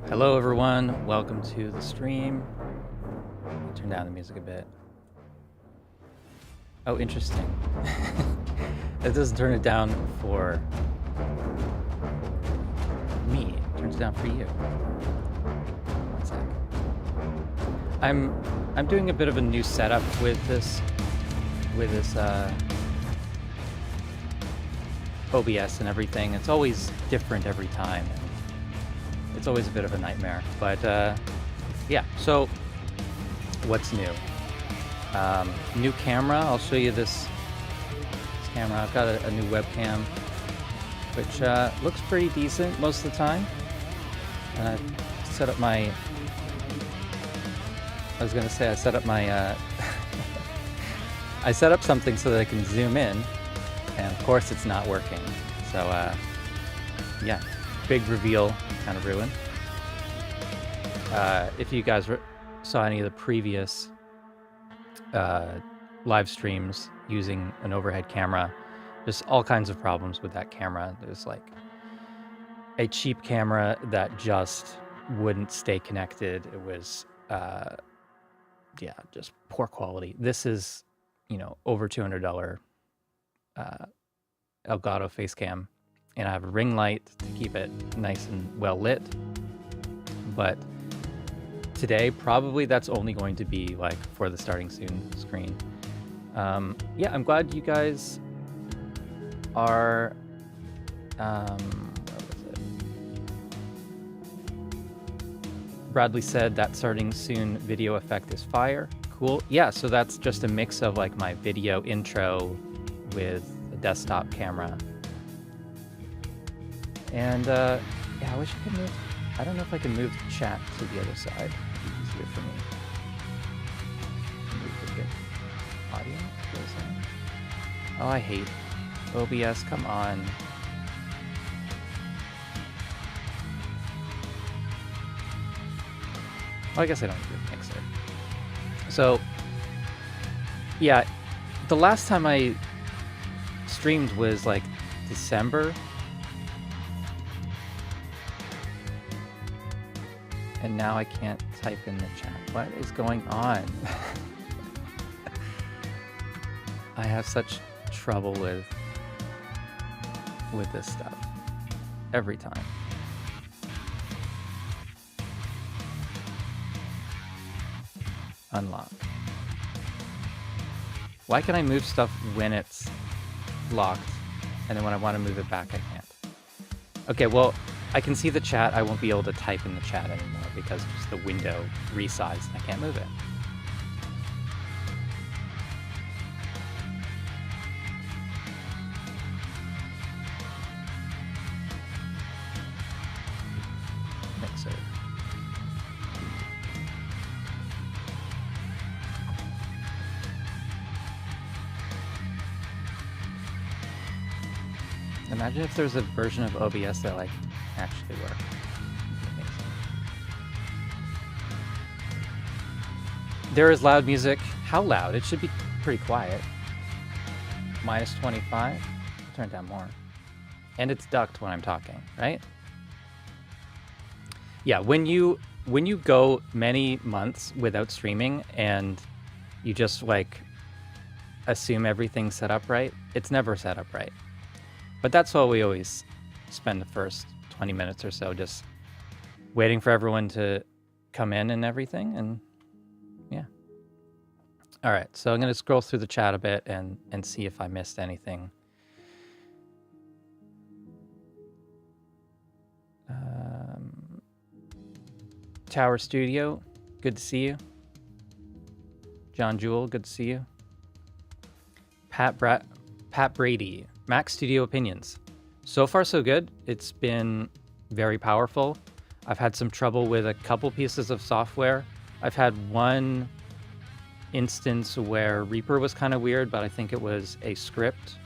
Hello everyone, welcome to the stream. Turn down the music a bit. Oh, interesting. It doesn't turn it down for me, it turns it down for you. One sec. I'm doing a bit of a new setup with this OBS and everything. It's always different every time. It's always a bit of a nightmare, but yeah, so what's new? New camera. I'll show you this camera. I've got a new webcam, which looks pretty decent most of the time. Set up my, I was gonna say I set up my, I set up something so that I can zoom in, and of course it's not working. So yeah, big reveal, kind of ruined. If you guys saw any of the previous live streams using an overhead camera, there's all kinds of problems with that camera. There's like a cheap camera that just wouldn't stay connected. It was, yeah, just poor quality. This is, you know, over $200 Elgato face cam, and I have a ring light to keep it nice and well lit. But today, probably that's only going to be like for the starting soon screen. Yeah, I'm glad you guys are, what was it? Bradley said that starting soon video effect is fire. Cool. Yeah, so that's just a mix of like my video intro with a desktop camera. And yeah, I wish I could move. I don't know if I can move the chat to the other side. It'd be easier for me. Move the good audio goes in. Oh, I hate OBS. Come on. Well, I guess I don't need a mixer. So, yeah, the last time I streamed was like December. And now I can't type in the chat. What is going on? I have such trouble with this stuff every time. Unlock. Why can I move stuff when it's locked, and then when I want to move it back, I can't? Okay, well, I can see the chat. I won't be able to type in the chat anymore because just the window resized and I can't move it. Mixer. Imagine if there's a version of OBS that like actually work. There is loud music. How loud? It should be pretty quiet. Minus 25. Turn it down more. And it's ducked when I'm talking, right? Yeah, when you go many months without streaming and you just like assume everything's set up right, it's never set up right. But that's why we always spend the first 20 minutes or so just waiting for everyone to come in and everything, and yeah. All right, so I'm going to scroll through the chat a bit and see if I missed anything. Tower Studio, good to see you. John Jewell, good to see you. Pat Brady, Mac Studio Opinions. So far, so good. It's been very powerful. I've had some trouble with a couple pieces of software. I've had one instance where Reaper was kind of weird, but I think it was a script.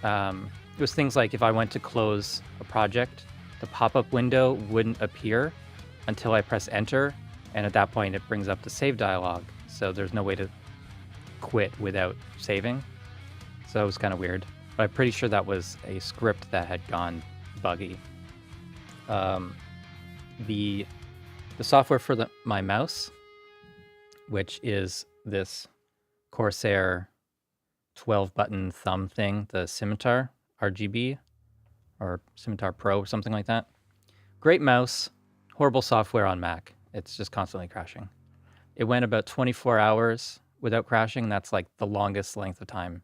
It was things like if I went to close a project, the pop-up window wouldn't appear until I press enter, and at that point it brings up the save dialog. So there's no way to quit without saving. So it was kind of weird. But I'm pretty sure that was a script that had gone buggy. The the software for my mouse, which is this Corsair 12-button thumb thing, the Scimitar RGB or Scimitar Pro or something like that. Great mouse, horrible software on Mac. It's just constantly crashing. It went about 24 hours without crashing. That's like the longest length of time.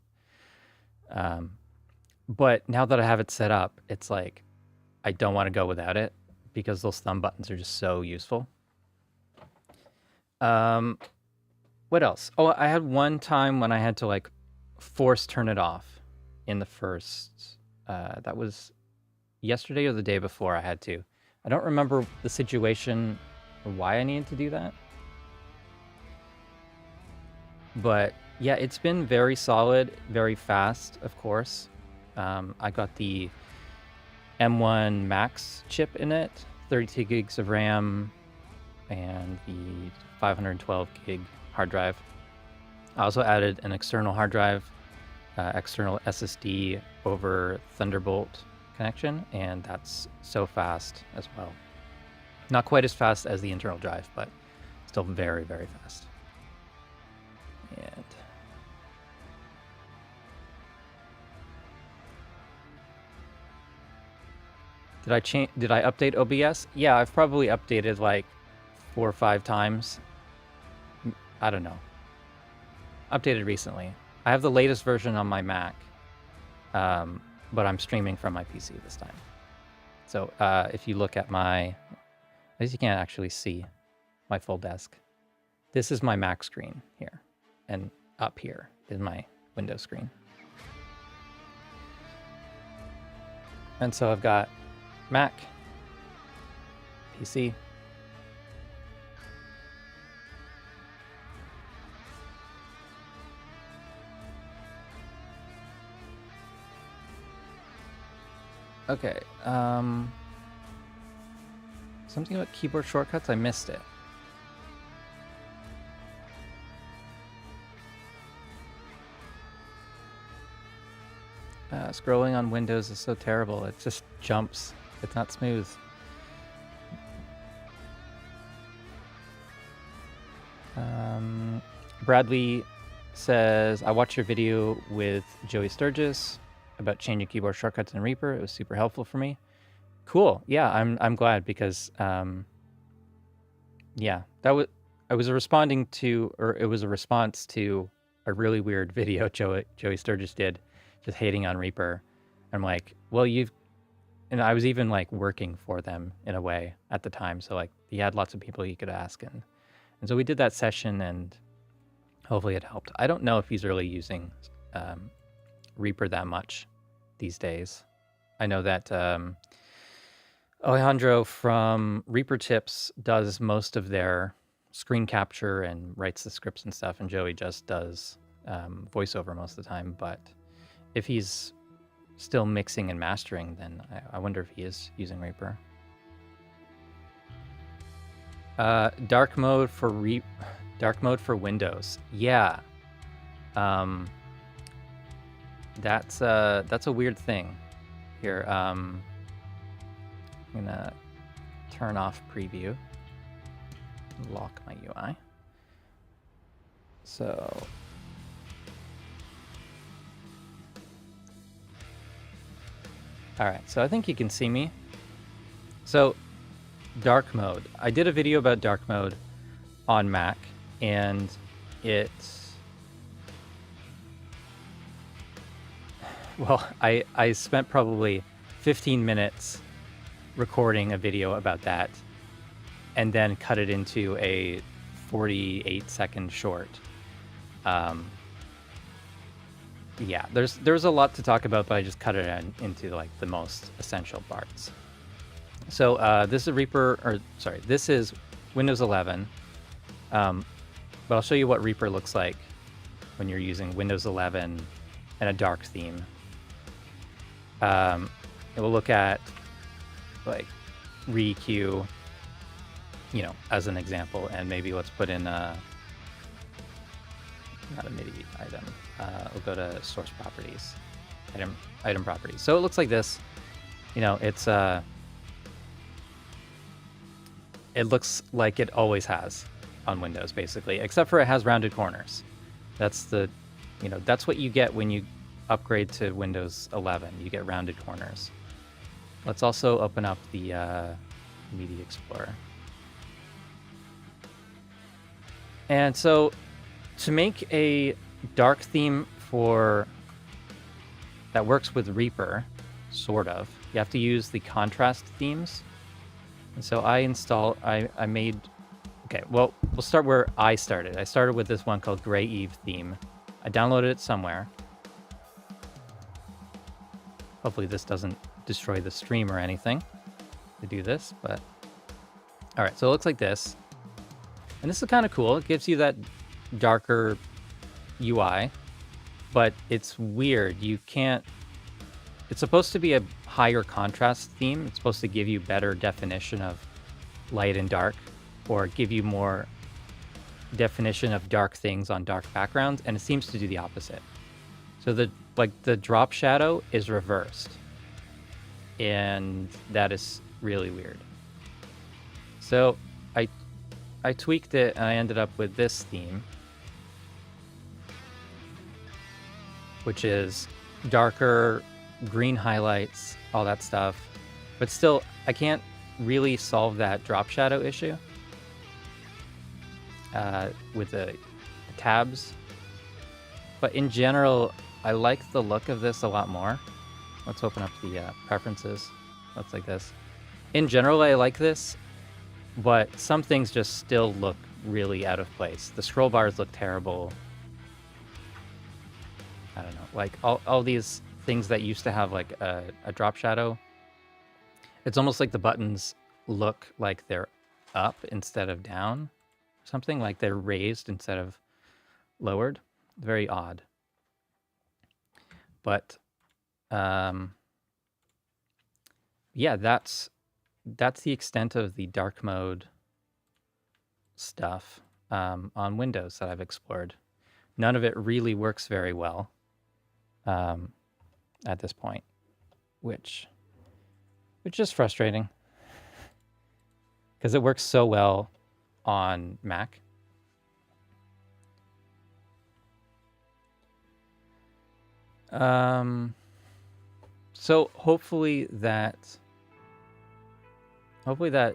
But now that I have it set up, it's like I don't want to go without it because those thumb buttons are just so useful. What else? Oh, I had one time when I had to like force turn it off in the first, that was yesterday or the day before I had to. I don't remember the situation or why I needed to do that. But yeah, it's been very solid, very fast, of course. I got the M1 Max chip in it, 32 gigs of RAM, and the 512 gig hard drive. I also added an external hard drive, external SSD over Thunderbolt connection, and that's so fast as well. Not quite as fast as the internal drive, but still very, very fast. And did I update OBS? Yeah, I've probably updated like 4 or 5 times. I don't know. Updated recently. I have the latest version on my Mac, but I'm streaming from my PC this time. So if you look at my, as you can't actually see my full desk, this is my Mac screen here, and up here is my Windows screen. And so I've got Mac, PC, okay, something about keyboard shortcuts, I missed it. Scrolling on Windows is so terrible, it just jumps. It's not smooth. Bradley says, I watched your video with Joey Sturgis about changing keyboard shortcuts in Reaper. It was super helpful for me. Cool. Yeah, I'm glad because yeah, it was a response to a really weird video Joey Sturgis did, just hating on Reaper. I'm like, well, and I was even like working for them in a way at the time. So like he had lots of people he could ask. And so we did that session and hopefully it helped. I don't know if he's really using Reaper that much these days. I know that Alejandro from Reaper Tips does most of their screen capture and writes the scripts and stuff. And Joey just does voiceover most of the time. But if he's still mixing and mastering, then I wonder if he is using Reaper. Dark mode for Windows. Yeah. That's a weird thing. Here, I'm gonna turn off preview. Lock my UI. So all right, so I think you can see me. So dark mode. I did a video about dark mode on Mac, and well, I spent probably 15 minutes recording a video about that and then cut it into a 48-second short. Yeah, there's a lot to talk about, but I just cut it into like the most essential parts. So this is this is Windows 11, but I'll show you what Reaper looks like when you're using Windows 11 and a dark theme. It will look at like ReQ, as an example, and maybe let's put in not a MIDI item. We'll go to source properties, item properties. So it looks like this. It's it looks like it always has on Windows, basically, except for it has rounded corners. That's the, that's what you get when you upgrade to Windows 11. You get rounded corners. Let's also open up the Media Explorer. And so to make a dark theme that works with Reaper, sort of, you have to use the contrast themes. And so I made, okay, well, we'll start where I started. I started with this one called Gray Eve theme. I downloaded it somewhere. Hopefully this doesn't destroy the stream or anything to do this, but all right, so it looks like this. And this is kind of cool. It gives you that darker UI, but it's weird. You can't, it's supposed to be a higher contrast theme. It's supposed to give you better definition of light and dark, or give you more definition of dark things on dark backgrounds, and it seems to do the opposite. So the drop shadow is reversed, and that is really weird. So I tweaked it, and I ended up with this theme, which is darker, green highlights, all that stuff. But still, I can't really solve that drop shadow issue with the tabs. But in general, I like the look of this a lot more. Let's open up the preferences. Looks like this. In general, I like this, but some things just still look really out of place. The scroll bars look terrible. I don't know, like all these things that used to have like a drop shadow, it's almost like the buttons look like they're up instead of down. Something like they're raised instead of lowered. Very odd. But yeah, that's the extent of the dark mode stuff on Windows that I've explored. None of it really works very well at this point, which is frustrating because it works so well on Mac. So hopefully that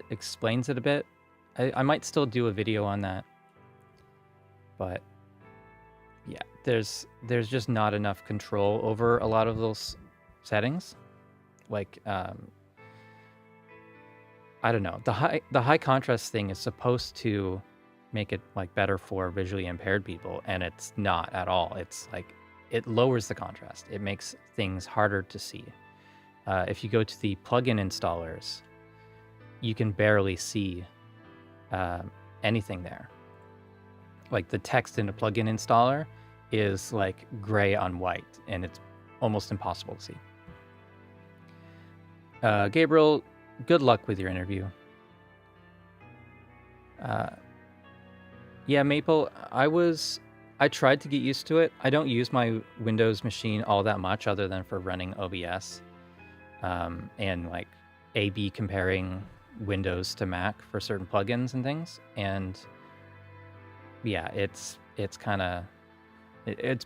explains it a bit. I might still do a video on that, but yeah, there's just not enough control over a lot of those settings. Like I don't know, the high contrast thing is supposed to make it like better for visually impaired people, and it's not at all. It's like it lowers the contrast. It makes things harder to see. If you go to the plugin installers, you can barely see anything there. Like the text in a plugin installer is like gray on white, and it's almost impossible to see. Gabriel, good luck with your interview. Yeah, Maple, I tried to get used to it. I don't use my Windows machine all that much other than for running OBS and like A/B comparing Windows to Mac for certain plugins and things. And yeah, it's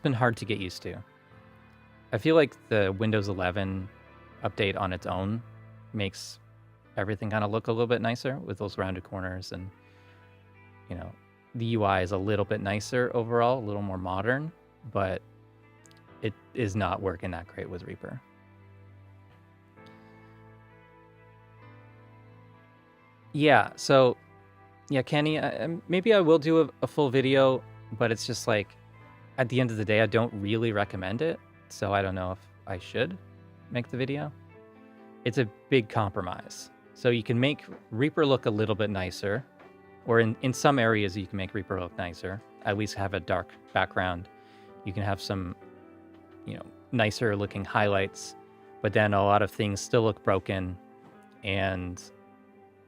been hard to get used to. I feel like the Windows 11 update on its own makes everything kind of look a little bit nicer with those rounded corners, and the UI is a little bit nicer overall, a little more modern, but it is not working that great with Reaper. Yeah, so yeah, Kenny, maybe I will do a full video, but it's just like at the end of the day, I don't really recommend it, so I don't know if I should make the video. It's a big compromise. So you can make Reaper look a little bit nicer, or in some areas you can make Reaper look nicer, at least have a dark background. You can have some, nicer looking highlights, but then a lot of things still look broken, and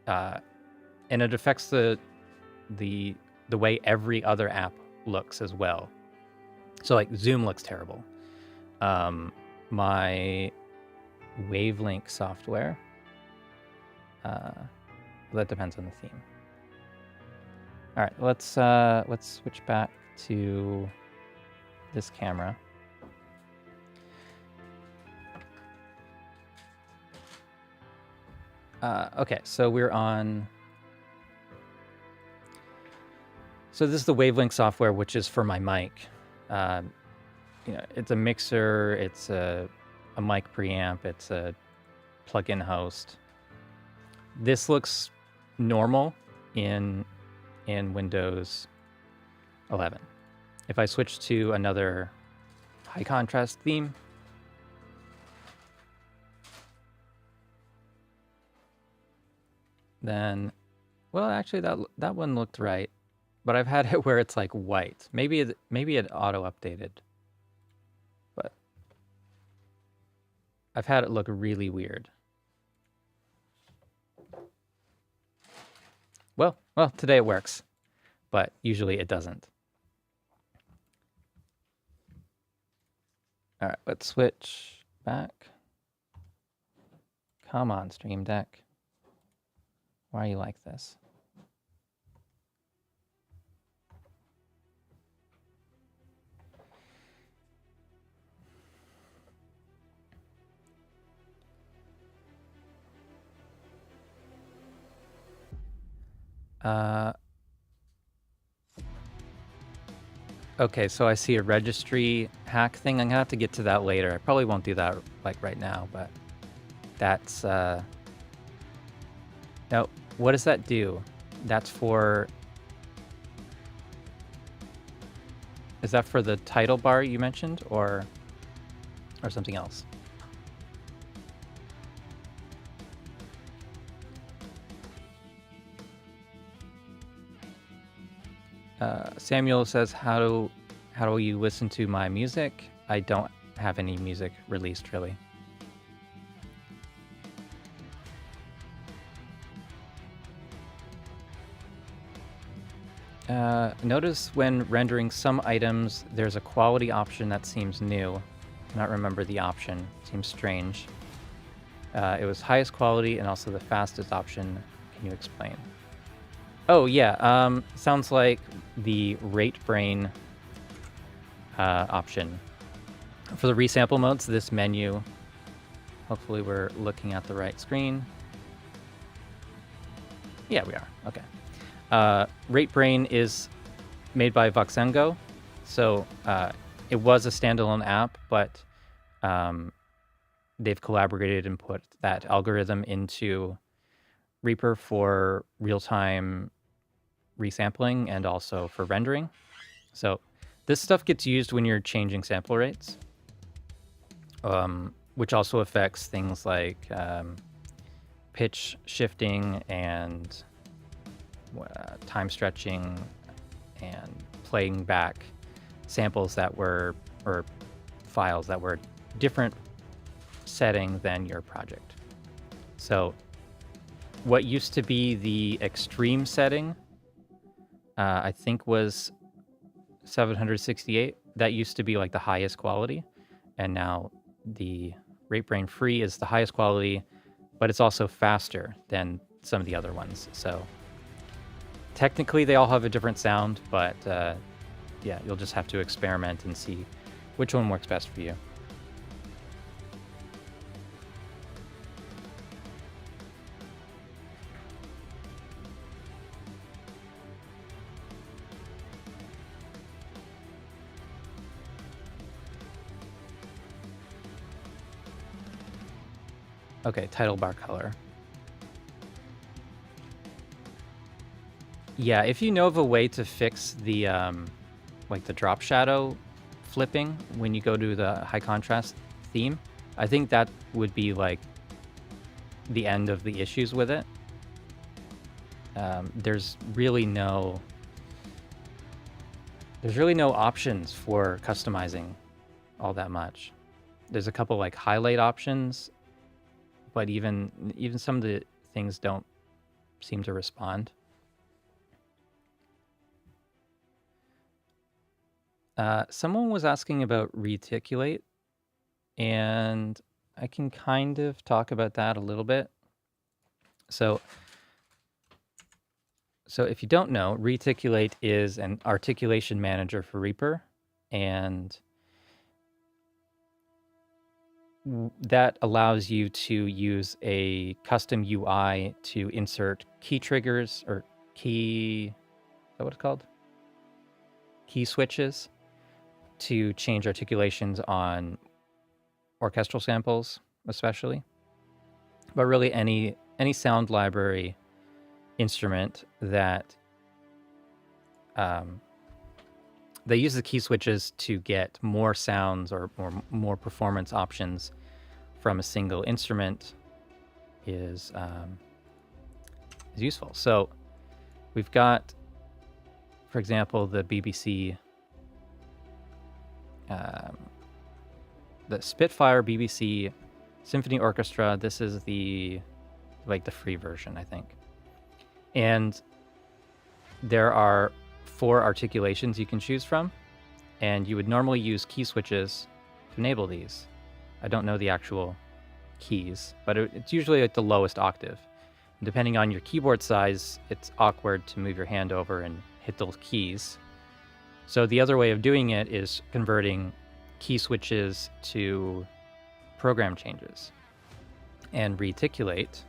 it affects the way every other app looks as well. So like Zoom looks terrible. My Wavelink software, that depends on the theme. All right, let's switch back to this camera. Okay, so we're on. So this is the Wavelength software, which is for my mic. You know, it's a mixer, it's a mic preamp, it's a plug-in host. This looks normal in Windows 11. If I switch to another high contrast theme, then, well, actually that one looked right, but I've had it where it's like white. Maybe it auto updated, but I've had it look really weird. Well, today it works, but usually it doesn't. All right, let's switch back. Come on, Stream Deck. Why are you like this? Okay, so I see a registry hack thing. I'm gonna have to get to that later. I probably won't do that like right now, but that's now what does that do? That's for, is that for the title bar you mentioned, or something else? Samuel says, how do you listen to my music? I don't have any music released, really. Notice when rendering some items, there's a quality option that seems new. I cannot remember the option. Seems strange. It was highest quality and also the fastest option. Can you explain? Oh, yeah. Sounds like the rate brain option. For the resample modes, this menu, hopefully we're looking at the right screen. Yeah, we are. Okay. Rate brain is made by Voxengo. So it was a standalone app, but they've collaborated and put that algorithm into Reaper for real-time resampling and also for rendering. So this stuff gets used when you're changing sample rates, which also affects things like pitch shifting and time stretching and playing back samples that were, or files that were different setting than your project. So what used to be the extreme setting, I think was 768. That used to be like the highest quality. And now the Rate Brain Free is the highest quality, but it's also faster than some of the other ones. So technically they all have a different sound, but yeah, you'll just have to experiment and see which one works best for you. Okay, title bar color. Yeah, if you know of a way to fix the like the drop shadow flipping when you go to the high contrast theme, I think that would be like the end of the issues with it. There's really no options for customizing all that much. There's a couple like highlight options, but even some of the things don't seem to respond. Someone was asking about Reaticulate, and I can kind of talk about that a little bit. So So if you don't know, Reaticulate is an articulation manager for Reaper, and that allows you to use a custom UI to insert key triggers or key, is that what it's called? Key switches to change articulations on orchestral samples, especially. But really any sound library instrument that they use the key switches to get more sounds or more performance options from a single instrument is useful. So we've got, for example, the BBC, the Spitfire BBC Symphony Orchestra. This is the free version, I think. And there are 4 articulations you can choose from, and you would normally use key switches to enable these. I don't know the actual keys, but it's usually at the lowest octave. And depending on your keyboard size, it's awkward to move your hand over and hit those keys. So the other way of doing it is converting key switches to program changes. And Reaticulate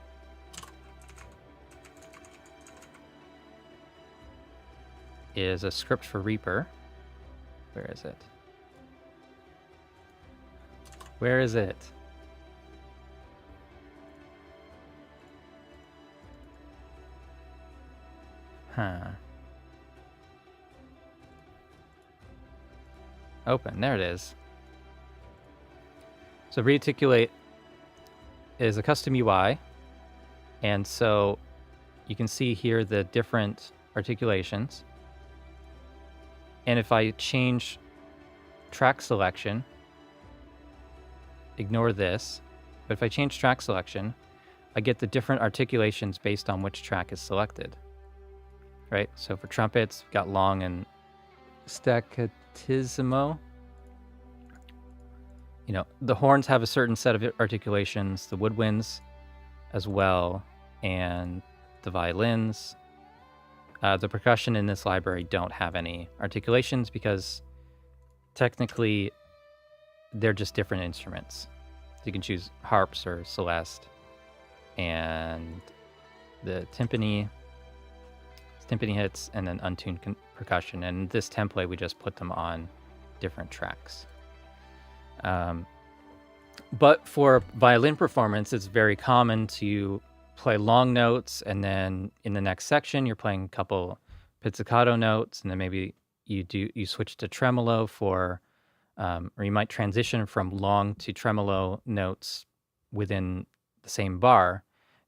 is a script for Reaper. Where is it? Where is it? Open, there it is. So Reaticulate is a custom UI, and so you can see here the different articulations. And if I change track selection, ignore this, but if I change track selection, I get the different articulations based on which track is selected, right? So for trumpets, we've got long and staccatissimo. You know, the horns have a certain set of articulations, the woodwinds as well, and the violins. The percussion in this library don't have any articulations because technically they're just different instruments. So you can choose harps or celeste, and the timpani hits, and then untuned percussion. And in this template, we just put them on different tracks. But for violin performance, it's very common to play long notes, and then in the next section, you're playing a couple pizzicato notes, and then maybe you switch to tremolo for, or you might transition from long to tremolo notes within the same bar,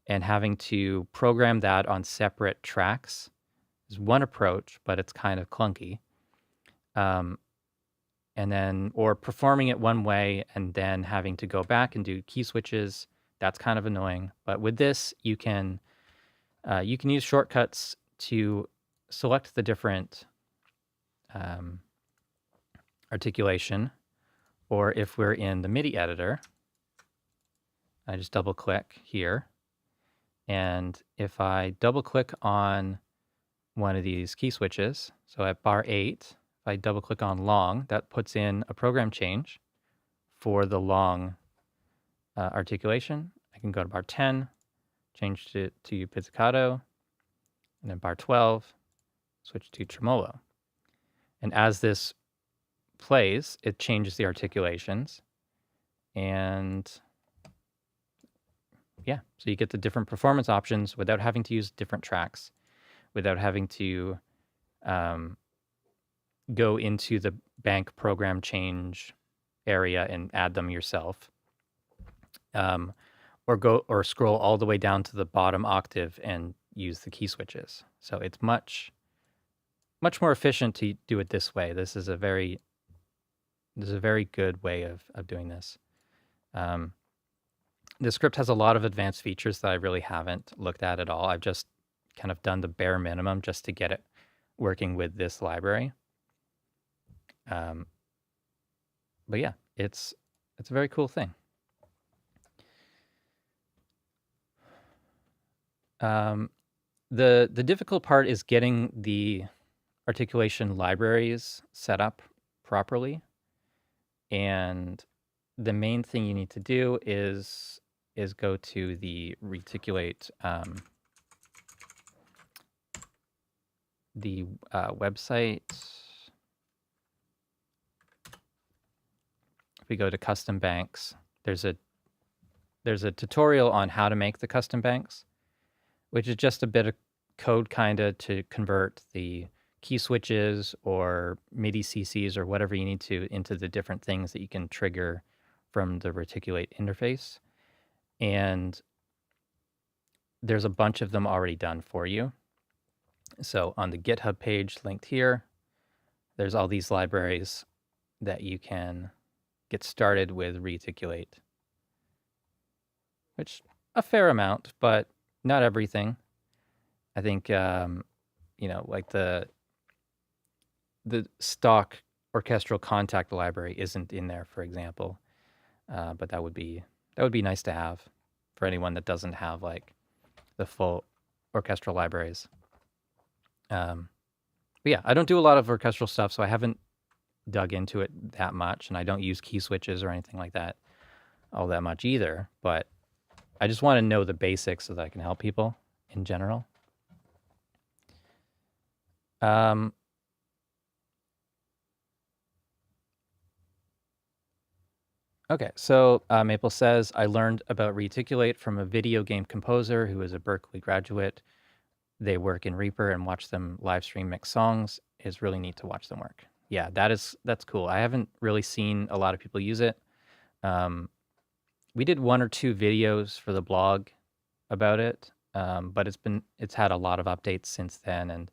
and having to program that on separate tracks is one approach, but it's kind of clunky. And then, or performing it one way and then having to go back and do key switches, that's kind of annoying. But with this, you can use shortcuts to select the different articulation, or if we're in the MIDI editor, I just double click here. And if I double click on one of these key switches, so at bar 8, if I double click on long, that puts in a program change for the long articulation. I can go to bar 10, change it to pizzicato, and then bar 12, switch to tremolo. And as this plays, it changes the articulations. And yeah, so you get the different performance options without having to use different tracks, without having to go into the bank program change area and add them yourself, or scroll all the way down to the bottom octave and use the key switches. So it's much more efficient to do it this way. This is a very good way of doing this. The script has a lot of advanced features that I really haven't looked at all. I've just kind of done the bare minimum just to get it working with this library. But yeah, it's a very cool thing. The difficult part is getting the articulation libraries set up properly, and the main thing you need to do is go to the Reaticulate the website. If we go to custom banks, there's a tutorial on how to make the custom banks, which is just a bit of code kind of to convert the key switches or MIDI CCs or whatever you need to into the different things that you can trigger from the Reaticulate interface. And there's a bunch of them already done for you. So on the GitHub page linked here, there's all these libraries that you can get started with Reaticulate, which a fair amount, but not everything. I think, you know, like the stock orchestral contact library isn't in there, for example, but that would be nice to have for anyone that doesn't have like the full orchestral libraries. But yeah, I don't do a lot of orchestral stuff, so I haven't dug into it that much, and I don't use key switches or anything like that all that much either, but I just want to know the basics so that I can help people in general. Okay, so Maple says, I learned about Reaticulate from a video game composer who is a Berkeley graduate. They work in Reaper and watch them live stream mix songs. It's really neat to watch them work. Yeah, that's cool. I haven't really seen a lot of people use it. We did 1 or 2 videos for the blog about it, but it's had a lot of updates since then, and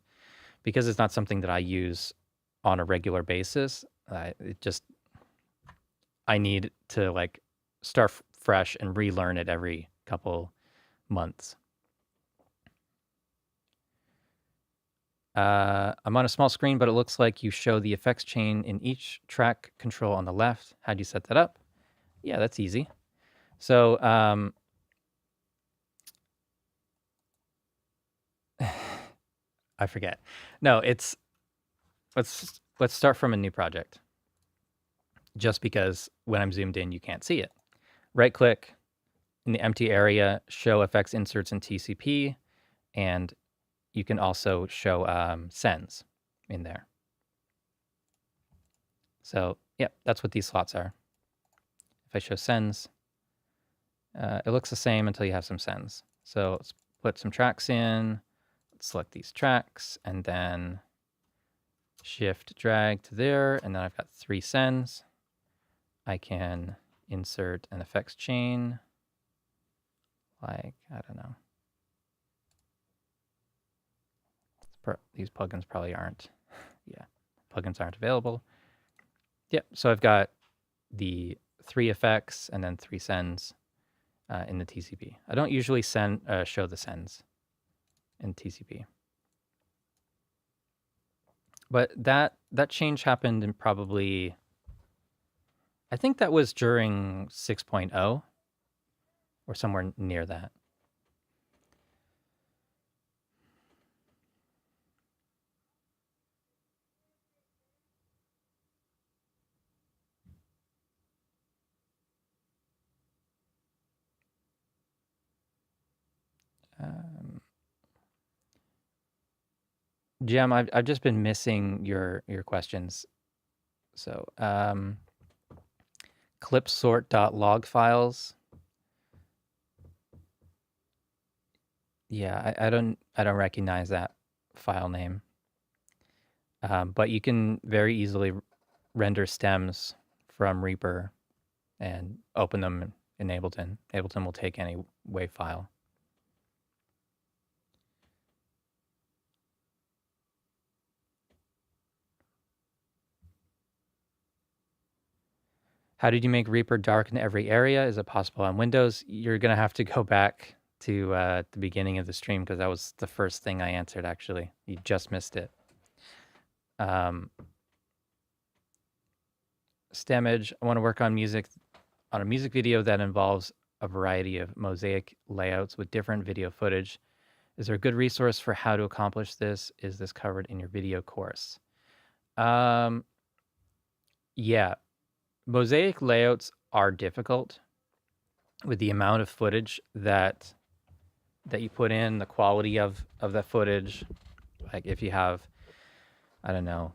because it's not something that I use on a regular basis, I need to like start fresh and relearn it every couple months. I'm on a small screen, but it looks like you show the effects chain in each track control on the left. How do you set that up? Yeah, that's easy. So I forget. No, it's let's start from a new project. Just because when I'm zoomed in, you can't see it. Right click in the empty area, show effects inserts in TCP, and you can also show sends in there. So yeah, that's what these slots are. If I show sends, it looks the same until you have some sends. So let's put some tracks in, let's select these tracks, and then shift drag to there, and then I've got 3 sends. I can insert an effects chain, like, I don't know. These plugins probably aren't, yeah, plugins aren't available. Yep, so I've got the 3 effects and then 3 sends in the TCP. I don't usually show the sends in TCP. But that change happened in probably, I think that was during 6.0 or somewhere near that. Jem, I've just been missing your questions. So clipsort.log files. Yeah, I don't recognize that file name. But you can very easily render stems from Reaper and open them in Ableton. Ableton will take any WAV file. How did you make Reaper dark in every area? Is it possible on Windows? You're going to have to go back to the beginning of the stream because that was the first thing I answered, actually. You just missed it. Stemage, I want to work on a music video that involves a variety of mosaic layouts with different video footage. Is there a good resource for how to accomplish this? Is this covered in your video course? Yeah, mosaic layouts are difficult with the amount of footage that you put in, the quality of that footage. Like if you have, I don't know,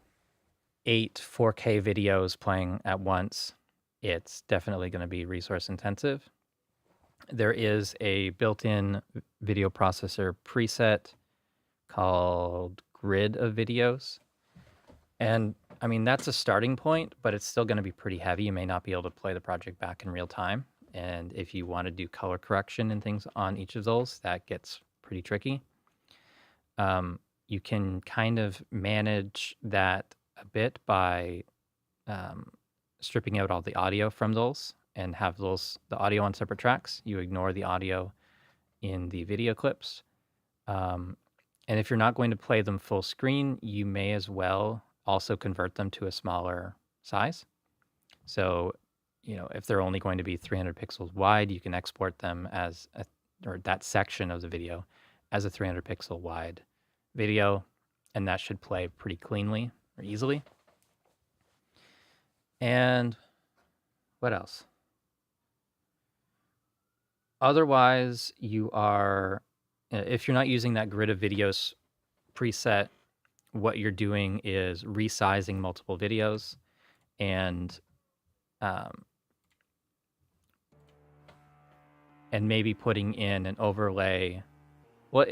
8 4K videos playing at once, it's definitely going to be resource intensive. There is a built-in video processor preset called Grid of Videos. And I mean, that's a starting point, but it's still going to be pretty heavy. You may not be able to play the project back in real time. And if you want to do color correction and things on each of those, that gets pretty tricky. You can kind of manage that a bit by stripping out all the audio from those and have the audio on separate tracks. You ignore the audio in the video clips. And if you're not going to play them full screen, you may as well also convert them to a smaller size. So, if they're only going to be 300 pixels wide, you can export them or that section of the video as a 300 pixel wide video, and that should play pretty cleanly or easily. And what else? Otherwise, if you're not using that Grid of Videos preset, what you're doing is resizing multiple videos and maybe putting in an overlay. Well,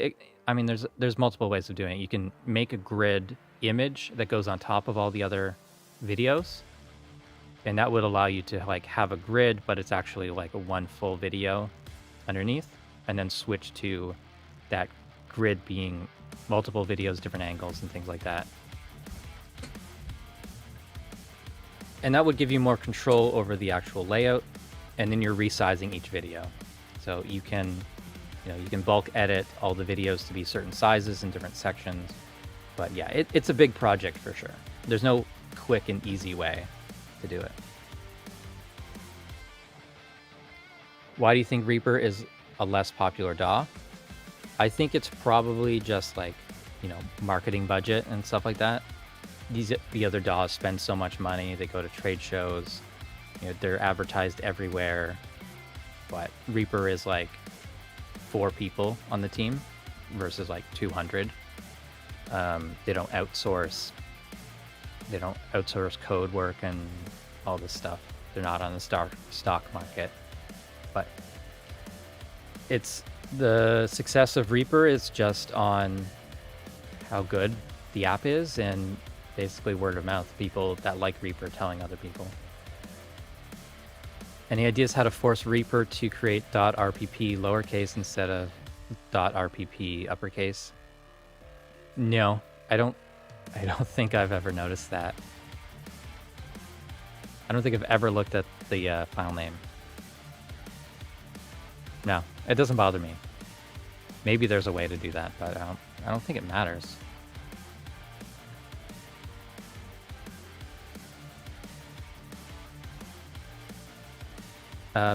there's multiple ways of doing it. You can make a grid image that goes on top of all the other videos, and that would allow you to have a grid, but it's actually like a one full video underneath, and then switch to that grid being multiple videos, different angles, and things like that. And that would give you more control over the actual layout, and then you're resizing each video. So you can bulk edit all the videos to be certain sizes in different sections. But yeah, it's a big project for sure. There's no quick and easy way to do it. Why do you think Reaper is a less popular DAW? I think it's probably just marketing budget and stuff like that. The other DAWs spend so much money. They go to trade shows. They're advertised everywhere. But Reaper is 4 people on the team versus 200. They don't outsource code work and all this stuff. They're not on the stock market. But the success of Reaper is just on how good the app is and basically word of mouth. People that like Reaper telling other people. Any ideas how to force Reaper to create .rpp lowercase instead of .rpp uppercase? No, I don't think I've ever noticed that. I don't think I've ever looked at the file name. No, it doesn't bother me. Maybe there's a way to do that, but I don't think it matters.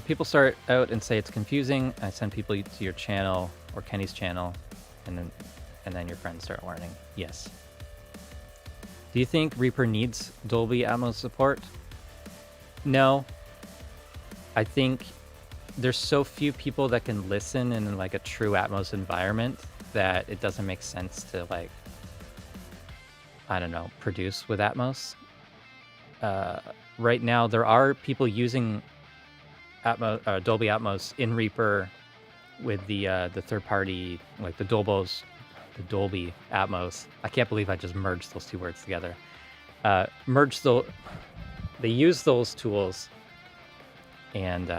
People start out and say it's confusing. I send people to your channel or Kenny's channel, and then your friends start learning. Yes. Do you think Reaper needs Dolby Atmos support? No. I think there's so few people that can listen in a true Atmos environment that it doesn't make sense to produce with Atmos. Right now, there are people using Dolby Atmos in Reaper with the third-party, the Dolby Atmos. I can't believe I just merged those two words together. They use those tools, and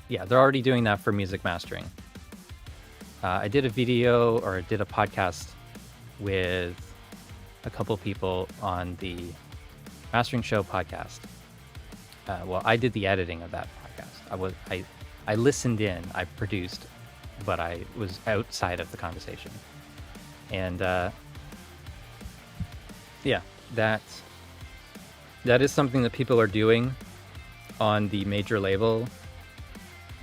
yeah, they're already doing that for music mastering. I did a podcast with a couple people on the Mastering Show podcast. Well, I did the editing of that podcast. I listened in, I produced, but I was outside of the conversation. And yeah, that is something that people are doing on the major label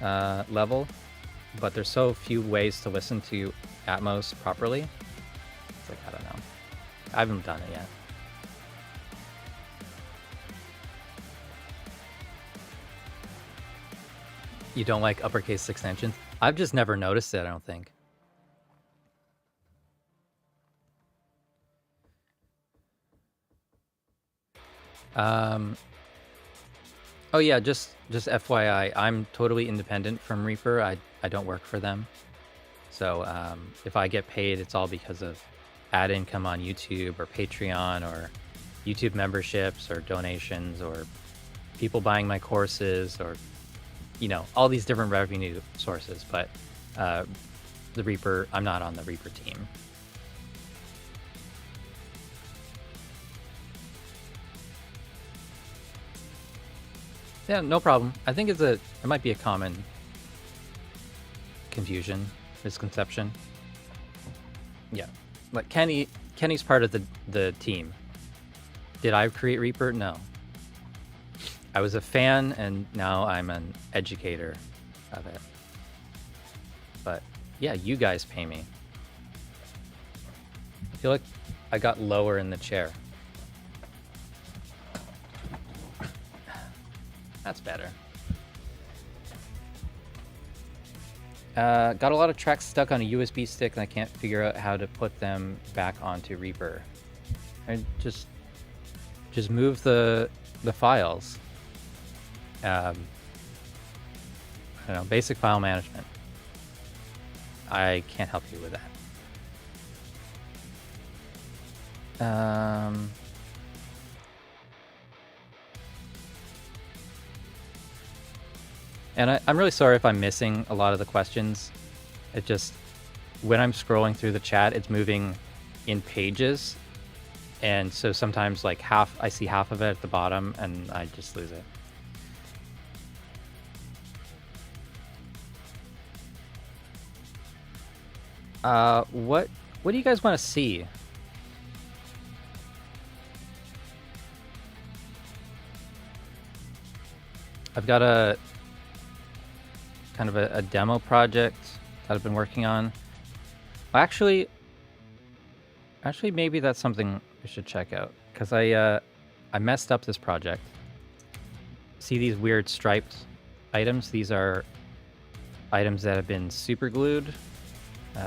level. but there's so few ways to listen to Atmos properly. It's like, I don't know. I haven't done it yet. You don't like uppercase extensions? I've just never noticed it, I don't think. Oh yeah, just FYI, I'm totally independent from Reaper. I don't work for them. So if I get paid, it's all because of ad income on YouTube or Patreon or YouTube memberships or donations or people buying my courses or, you know, all these different revenue sources. But the Reaper, I'm not on the Reaper team. Yeah, no problem. I think it might be a common confusion, misconception. Yeah, like Kenny's part of the team. Did I create Reaper? No. I was a fan, and now I'm an educator of it. But yeah, you guys pay me. I feel like I got lower in the chair. That's better. Got a lot of tracks stuck on a USB stick, and I can't figure out how to put them back onto Reaper. I just move the files. I don't know, basic file management. I can't help you with that. And I'm really sorry if I'm missing a lot of the questions. It just, when I'm scrolling through the chat, it's moving in pages. And so sometimes like I see half of it at the bottom and I just lose it. What do you guys want to see? I've got a kind of a demo project that I've been working on. Actually, maybe that's something I should check out, because I messed up this project. See these weird striped items? These are items that have been superglued.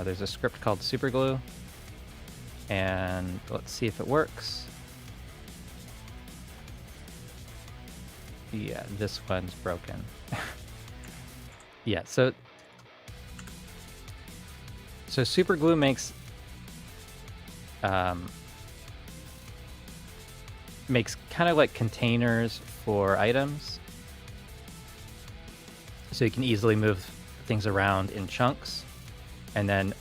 There's a script called Superglue, and let's see if it works. Yeah, this one's broken. Yeah, so Superglue makes kind of like containers for items, so you can easily move things around in chunks and then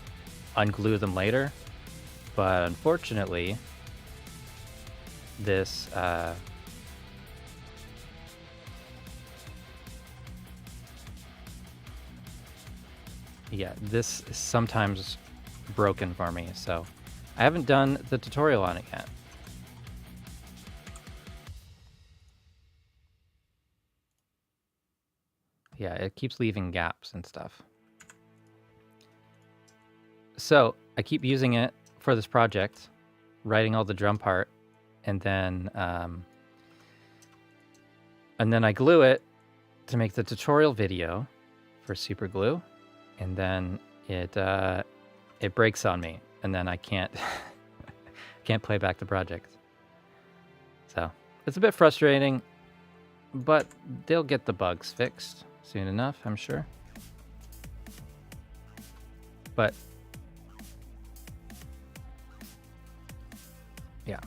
unglue them later. But unfortunately, this this is sometimes broken for me, so I haven't done the tutorial on it yet. Yeah, it keeps leaving gaps and stuff. So I keep using it for this project, writing all the drum part, and then I glue it to make the tutorial video for Superglue. And then it breaks on me, and then I can't play back the project. So it's a bit frustrating, but they'll get the bugs fixed soon enough, I'm sure. But yeah.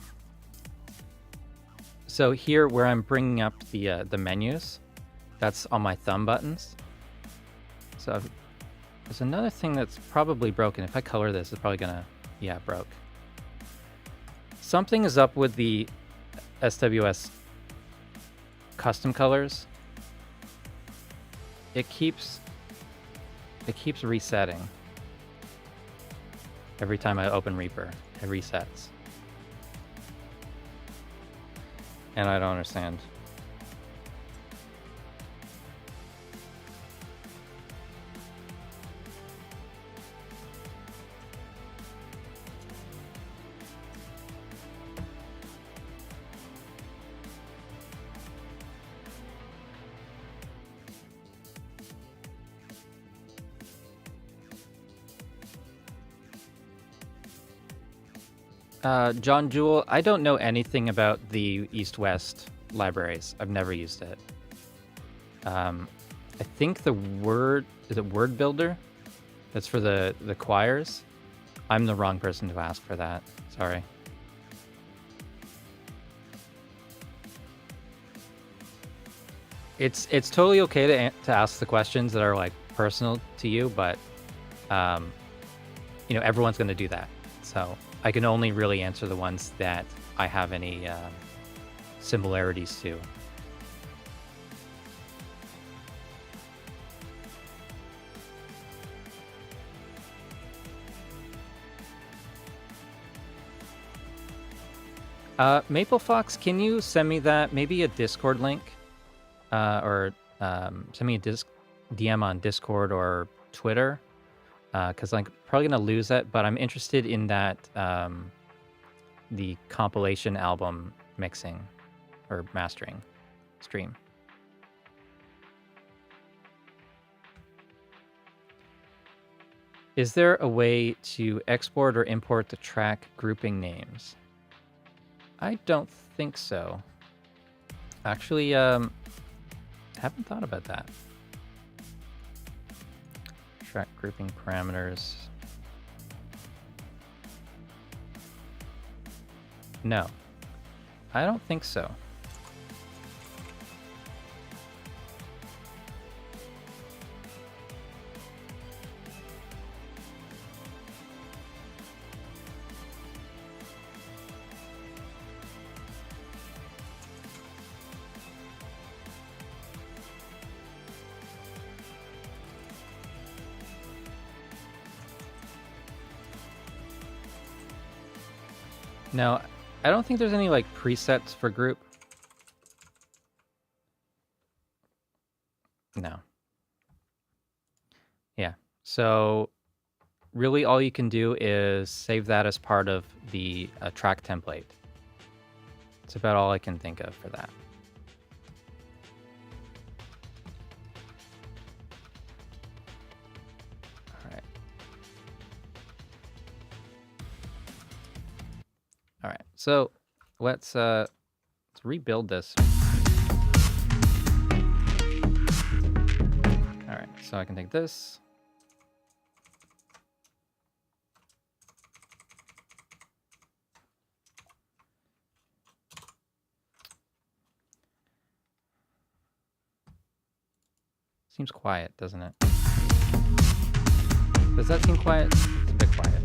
So here, where I'm bringing up the menus, that's on my thumb buttons. So there's another thing that's probably broken. If I color this, it's probably gonna, yeah, it broke. Something is up with the SWS custom colors. It keeps resetting. Every time I open Reaper, it resets. And I don't understand. John Jewell, I don't know anything about the East-West libraries. I've never used it. I think the word builder? That's for the choirs. I'm the wrong person to ask for that. Sorry. It's totally okay to ask the questions that are like personal to you, but you know, everyone's going to do that. So I can only really answer the ones that I have any similarities to. Maple Fox, can you send me that? Maybe a Discord link, or send me a DM on Discord or Twitter, because I'm probably gonna lose that. But I'm interested in that the compilation album mixing or mastering stream. Is there a way to export or import the track grouping names? I don't think so. Actually, haven't thought about that. Track grouping parameters. No, I don't think so. No, I don't think there's any like presets for group. No. Yeah. So really all you can do is save that as part of the track template. It's about all I can think of for that. All right, so let's rebuild this. All right, so I can take this. Seems quiet, doesn't it? Does that seem quiet? It's a bit quiet.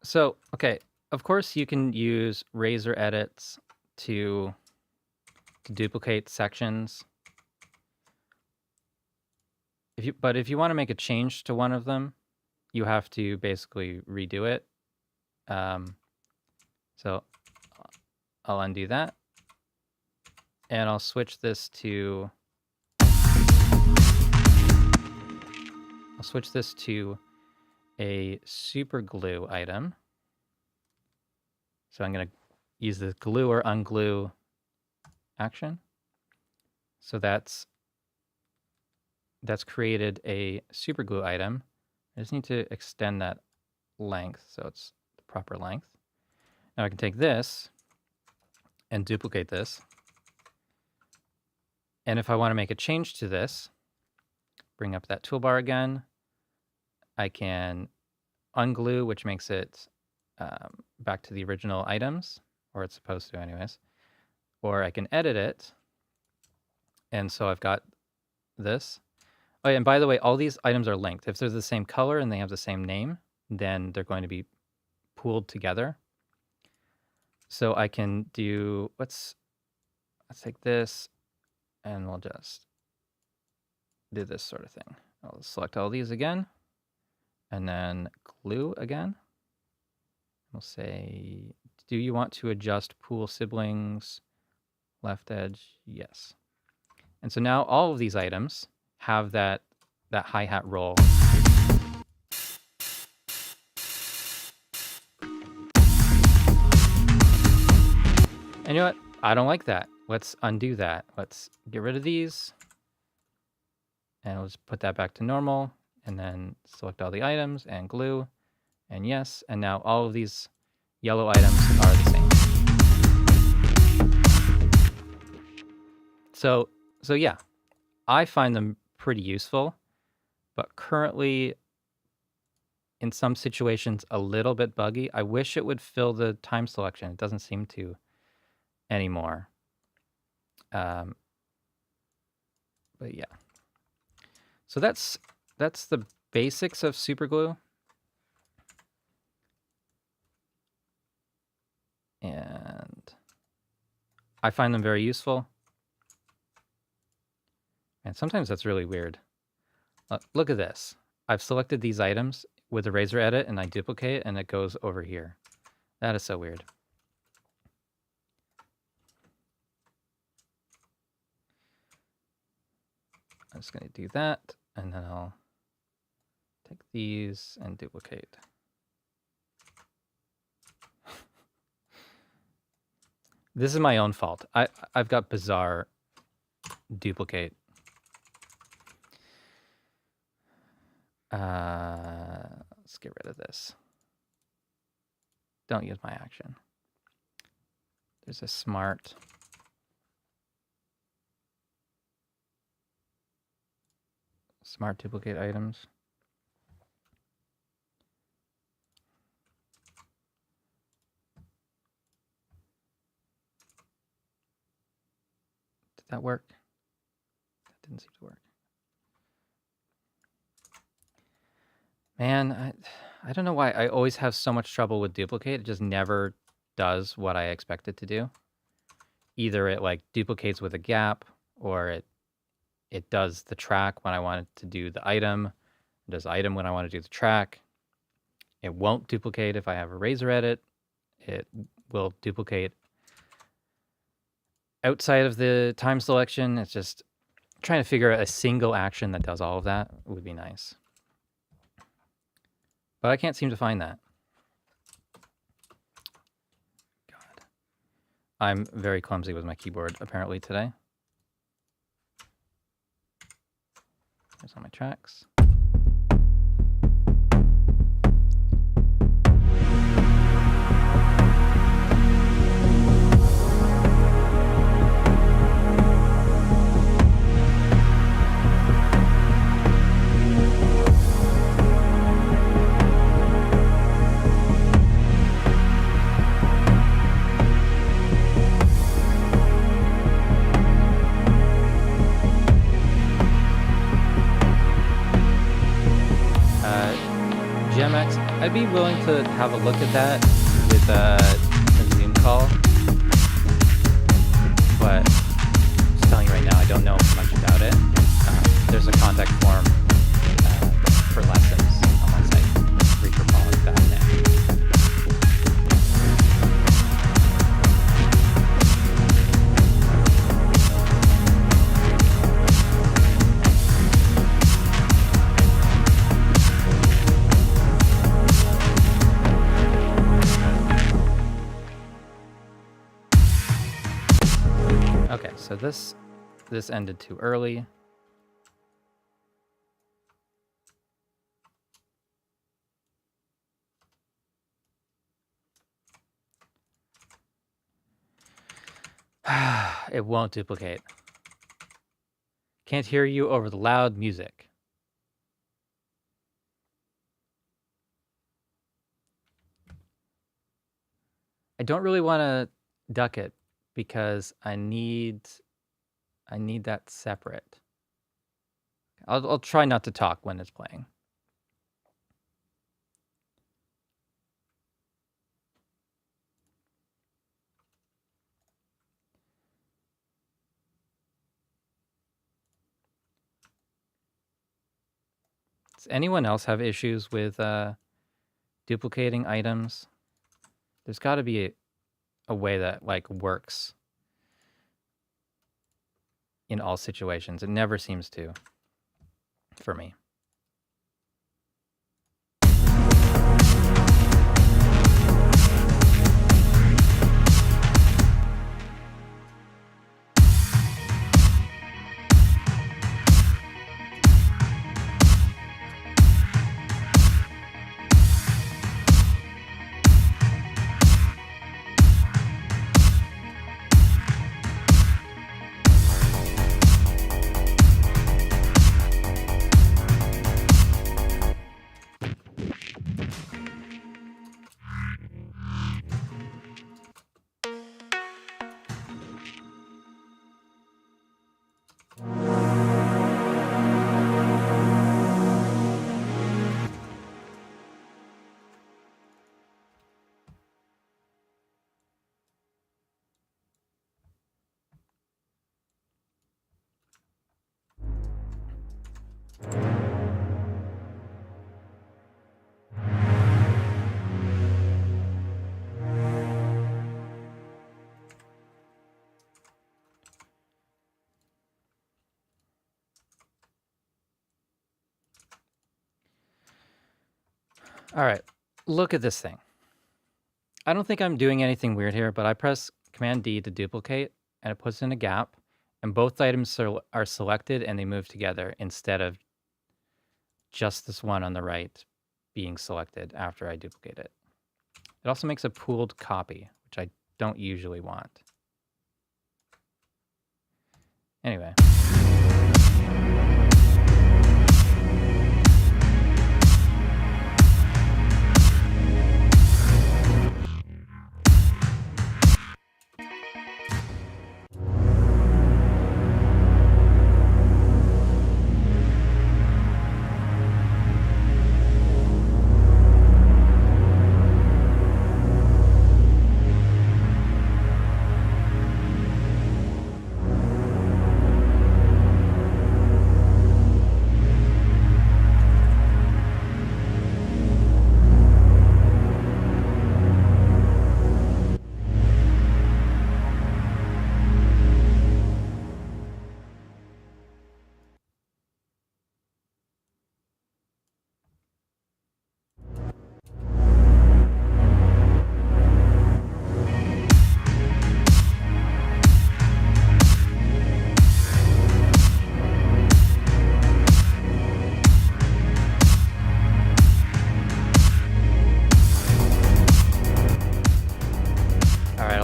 So, okay, of course you can use razor edits to duplicate sections. But if you want to make a change to one of them, you have to basically redo it. So I'll undo that. And I'll switch this to a Superglue item. So I'm going to use the glue or unglue action. So that's created a Superglue item. I just need to extend that length so it's the proper length. Now I can take this and duplicate this. And if I want to make a change to this, bring up that toolbar again. I can unglue, which makes it back to the original items, or it's supposed to anyways. Or I can edit it. And so I've got this. Oh, and by the way, all these items are linked. If they're the same color and they have the same name, then they're going to be pooled together. So I can do, let's take this and we'll just do this sort of thing. I'll select all these again and then glue again. We'll say, do you want to adjust pool siblings? Left edge, yes. And so now all of these items have that hi-hat roll. And you know what? I don't like that. Let's undo that. Let's get rid of these. And let's put that back to normal. And then select all the items and glue. And yes. And now all of these yellow items are the same. So yeah, I find them pretty useful. But currently, in some situations, a little bit buggy. I wish it would fill the time selection. It doesn't seem to anymore. But yeah. So that's the basics of Superglue. And I find them very useful. And sometimes that's really weird. Look at this. I've selected these items with the razor edit and I duplicate and it goes over here. That is so weird. I'm just going to do that and then I'll take these and duplicate. This is my own fault. I've got bizarre duplicate. Let's get rid of this. Don't use my action. There's a smart duplicate items. Did that work? That didn't seem to work. Man, I don't know why I always have so much trouble with duplicate. It just never does what I expect it to do. Either it like duplicates with a gap, or it does the track when I want it to do the item. It does item when I want to do the track. It won't duplicate if I have a razor edit. It will duplicate outside of the time selection. It's just trying to figure out a single action that does all of that would be nice. But I can't seem to find that. God. I'm very clumsy with my keyboard apparently today. There's all my tracks. I'd be willing to have a look at that with a Zoom call, but just telling you right now, I don't know much about it. There's a contact form for lessons on my site. Free for following that now. Okay, so this ended too early. It won't duplicate. Can't hear you over the loud music. I don't really want to duck it because I need that separate. I'll try not to talk when it's playing. Does anyone else have issues with duplicating items? There's got to be a way that like works in all situations. It never seems to for me. All right, look at this thing. I don't think I'm doing anything weird here, but I press Command D to duplicate, and it puts in a gap, and both items are selected and they move together instead of just this one on the right being selected after I duplicate it. It also makes a pooled copy, which I don't usually want. Anyway.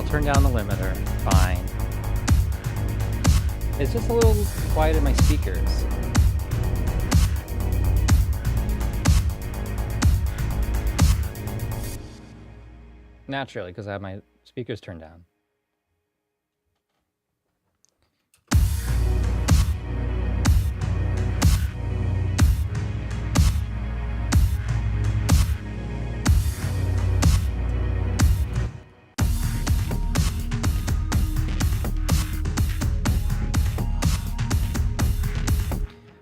Turn down the limiter, fine. It's just a little quiet in my speakers. Naturally, because I have my speakers turned down.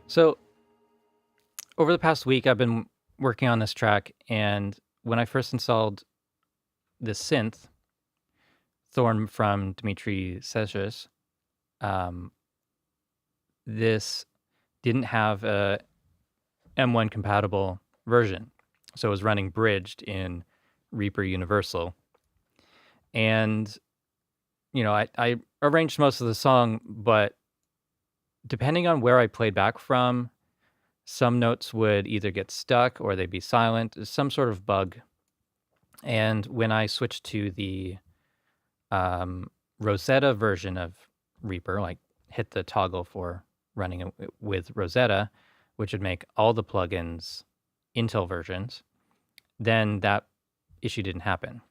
So over the past week, I've been working on this track, and when I first installed this synth, Thorn from Dmitry Sezh's, this didn't have a M1 compatible version. So it was running bridged in Reaper Universal. And, you know, I arranged most of the song, but depending on where I played back from, some notes would either get stuck or they'd be silent, some sort of bug. And when I switched to the Rosetta version of Reaper, like hit the toggle for running with Rosetta, which would make all the plugins Intel versions, then that issue didn't happen.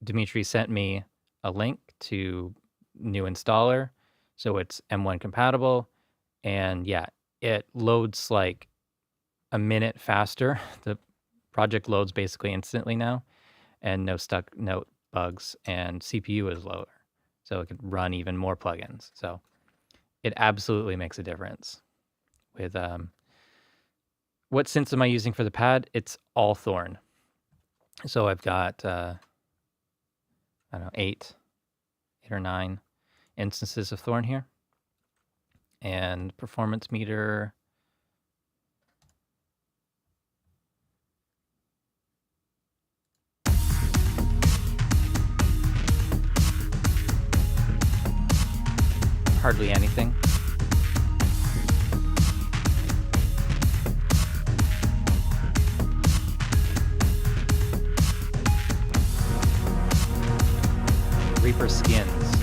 Dmitry sent me a link to new installer, so it's M1 compatible, and yeah, it loads like a minute faster. The project loads basically instantly now, and no stuck note bugs, and CPU is lower, so it can run even more plugins. So it absolutely makes a difference. With what synths am I using for the pad? It's all Thorn. So I've got I don't know, eight or nine instances of Thorn here. And performance meter. Hardly anything. Reaper skins.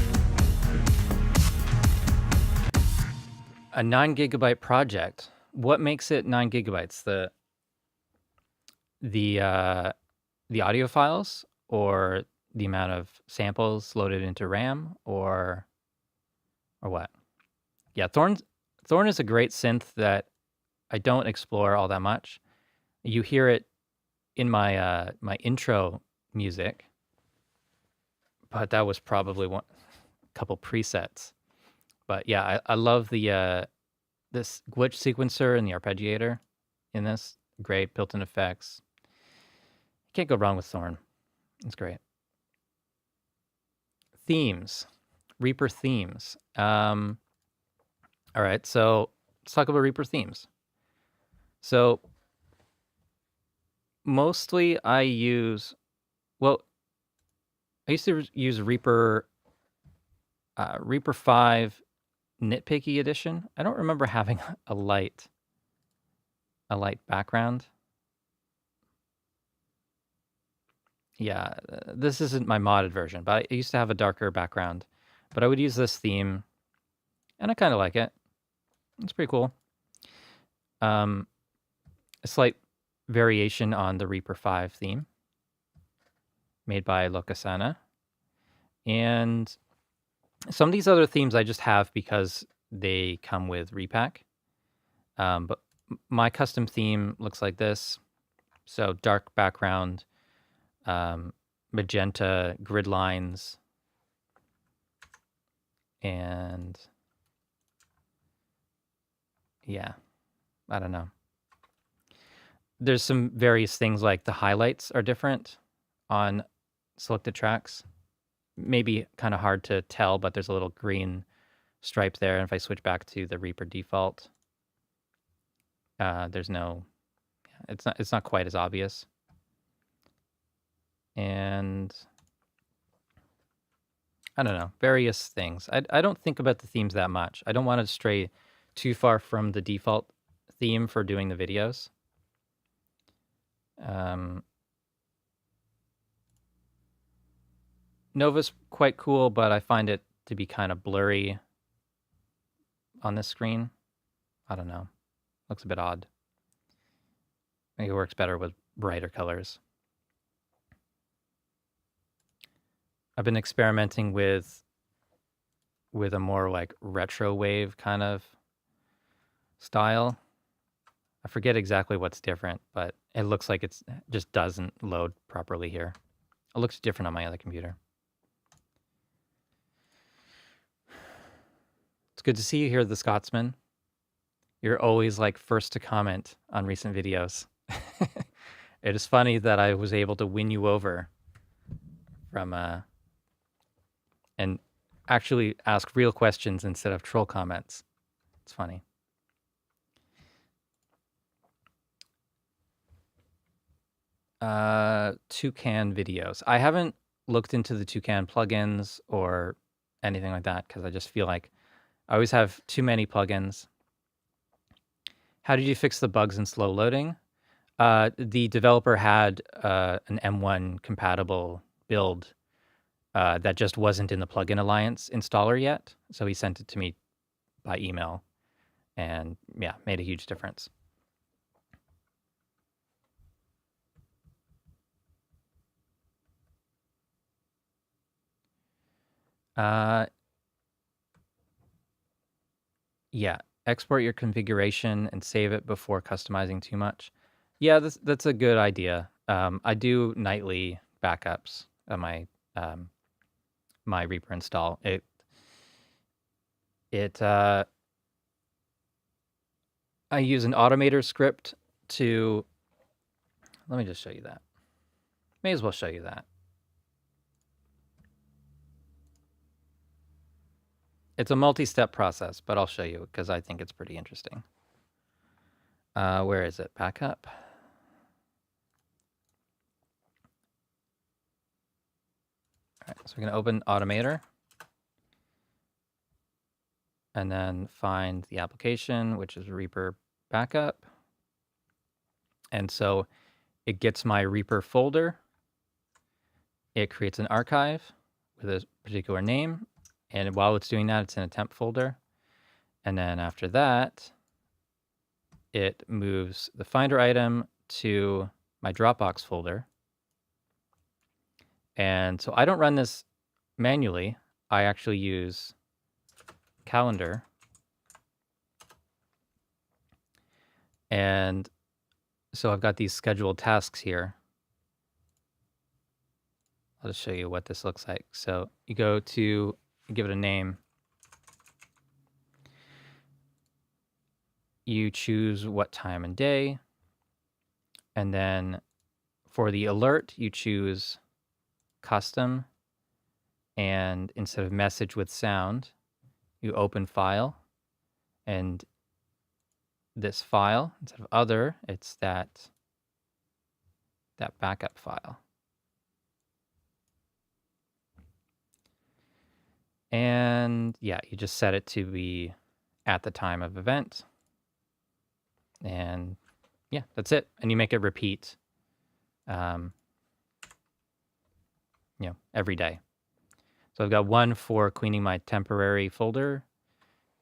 A 9 gigabyte project. What makes it 9 gigabytes? The audio files, or the amount of samples loaded into RAM, or what? Yeah, Thorn is a great synth that I don't explore all that much. You hear it in my my intro music, but that was probably a couple presets. But yeah, I love the this glitch sequencer and the arpeggiator in this. Great built-in effects. Can't go wrong with Thorn. It's great. Themes, Reaper themes. All right, so let's talk about Reaper themes. So mostly I use, well, I used to use Reaper 5 Nitpicky Edition. I don't remember having a light background. Yeah, this isn't my modded version, but I used to have a darker background. But I would use this theme, and I kind of like it. It's pretty cool. A slight variation on the Reaper 5 theme, made by Locasana. And some of these other themes I just have because they come with Repack. But my custom theme looks like this. So dark background, magenta grid lines, and yeah, I don't know. There's some various things like the highlights are different on selected tracks. Maybe kind of hard to tell, but there's a little green stripe there. And if I switch back to the Reaper default, there's no, it's not quite as obvious. And I don't know, various things. I don't think about the themes that much. I don't want to stray too far from the default theme for doing the videos. Nova's quite cool, but I find it to be kind of blurry on this screen. I don't know. Looks a bit odd. I think it works better with brighter colors. I've been experimenting with a more like retro wave kind of style. I forget exactly what's different, but it looks like it just doesn't load properly here. It looks different on my other computer. It's good to see you here, the Scotsman. You're always like first to comment on recent videos. It is funny that I was able to win you over from and actually ask real questions instead of troll comments. It's funny. Toucan videos. I haven't looked into the Toucan plugins or anything like that because I just feel like I always have too many plugins. How did you fix the bugs in slow loading? The developer had an M1 compatible build that just wasn't in the Plugin Alliance installer yet. So he sent it to me by email and yeah, made a huge difference. Yeah, export your configuration and save it before customizing too much. Yeah, that's a good idea. I do nightly backups of my my Reaper install. I use an automator script to, let me just show you that. May as well show you that. It's a multi-step process, but I'll show you because I think it's pretty interesting. Where is it? Backup. All right, so we're going to open Automator and then find the application, which is Reaper Backup. And so it gets my Reaper folder. It creates an archive with a particular name. And while it's doing that, it's in a temp folder. And then after that, it moves the Finder item to my Dropbox folder. And so I don't run this manually. I actually use Calendar. And so I've got these scheduled tasks here. I'll just show you what this looks like. So you go to, give it a name. You choose what time and day. And then for the alert, you choose custom. And instead of message with sound, you open file. And this file, instead of other, it's that backup file. And yeah, you just set it to be at the time of event. And yeah, that's it. And you make it repeat, every day. So I've got one for cleaning my temporary folder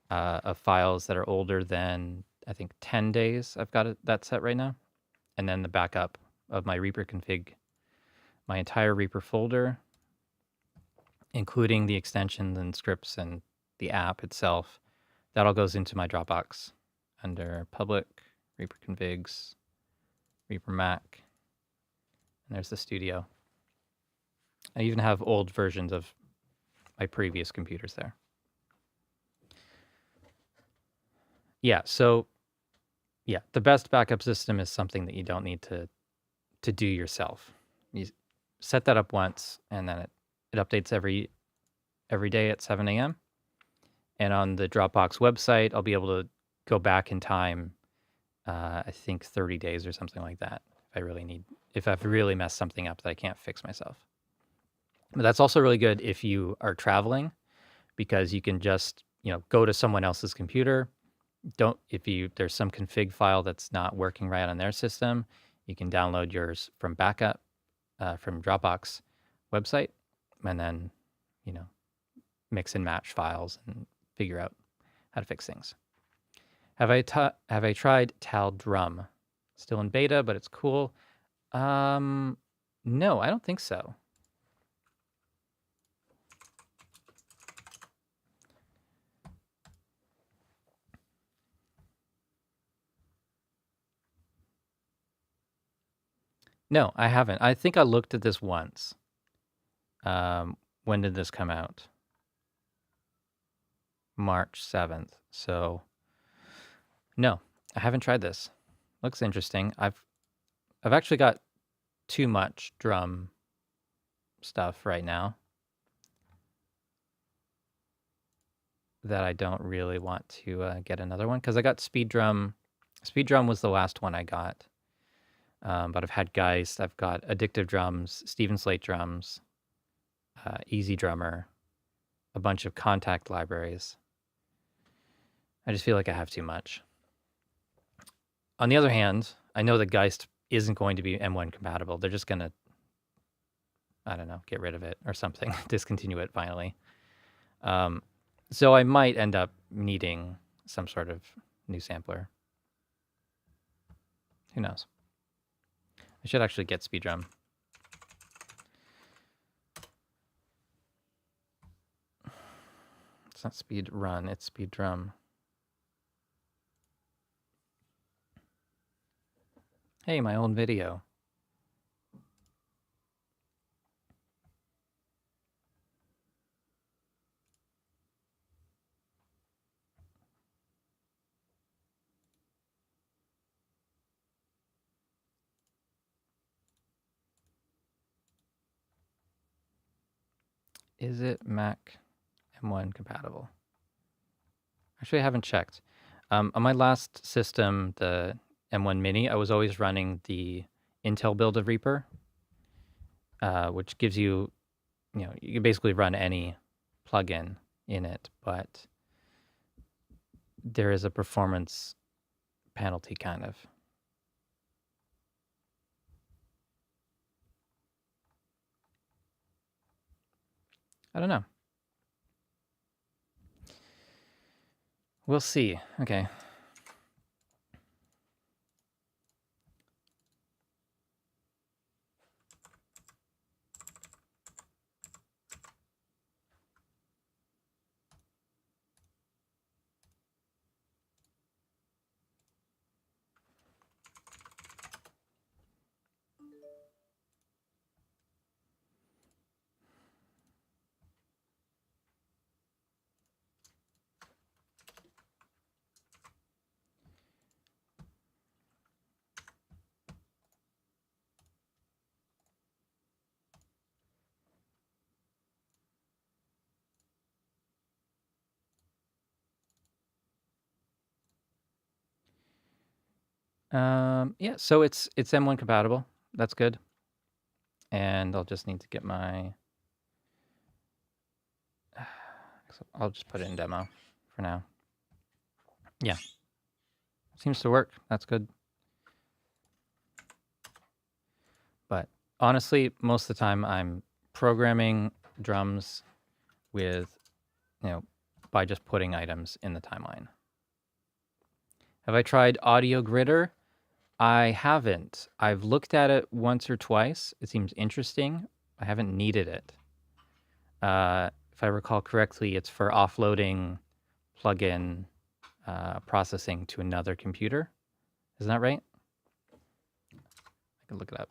of files that are older than, I think, 10 days. I've got that set right now. And then the backup of my Reaper config, my entire Reaper folder, including the extensions and scripts and the app itself. That all goes into my Dropbox under public, Reaper configs, Reaper Mac, and there's the studio. I even have old versions of my previous computers there. Yeah, so yeah, the best backup system is something that you don't need to do yourself. You set that up once, and then it updates every day at 7 a.m. And on the Dropbox website, I'll be able to go back in time, I think 30 days or something like that, if I've really messed something up that I can't fix myself. But that's also really good if you are traveling, because you can just, go to someone else's computer. There's some config file that's not working right on their system, you can download yours from backup, from Dropbox website, and then, mix and match files and figure out how to fix things. Have I tried Taldrum? Still in beta, but it's cool. No, I don't think so. No, I haven't. I think I looked at this once. When did this come out? March 7th. So no, I haven't tried this. Looks interesting. I've actually got too much drum stuff right now that I don't really want to get another one, because I got Speed Drum. Speed Drum was the last one I got. But I've had Geist, I've got Addictive Drums, Steven Slate Drums, Easy Drummer, a bunch of Contact libraries. I just feel like I have too much. On the other hand, I know that Geist isn't going to be M1 compatible. They're just going to, I don't know, get rid of it or something, discontinue it finally. So I might end up needing some sort of new sampler. Who knows? I should actually get Speed Drum. It's not Speed Run, it's Speed Drum. Hey, my own video. Is it Mac M1 compatible? Actually, I haven't checked. On my last system, the M1 Mini, I was always running the Intel build of Reaper, which gives you, you can basically run any plugin in it, but there is a performance penalty, kind of. I don't know. We'll see. Okay. Yeah, so it's M1 compatible. That's good. And I'll just need to get my... I'll just put it in demo for now. Yeah. Seems to work. That's good. But honestly, most of the time I'm programming drums with, by just putting items in the timeline. Have I tried AudioGridder? I haven't. I've looked at it once or twice. It seems interesting. I haven't needed it. If I recall correctly, it's for offloading plugin processing to another computer. Isn't that right? I can look it up.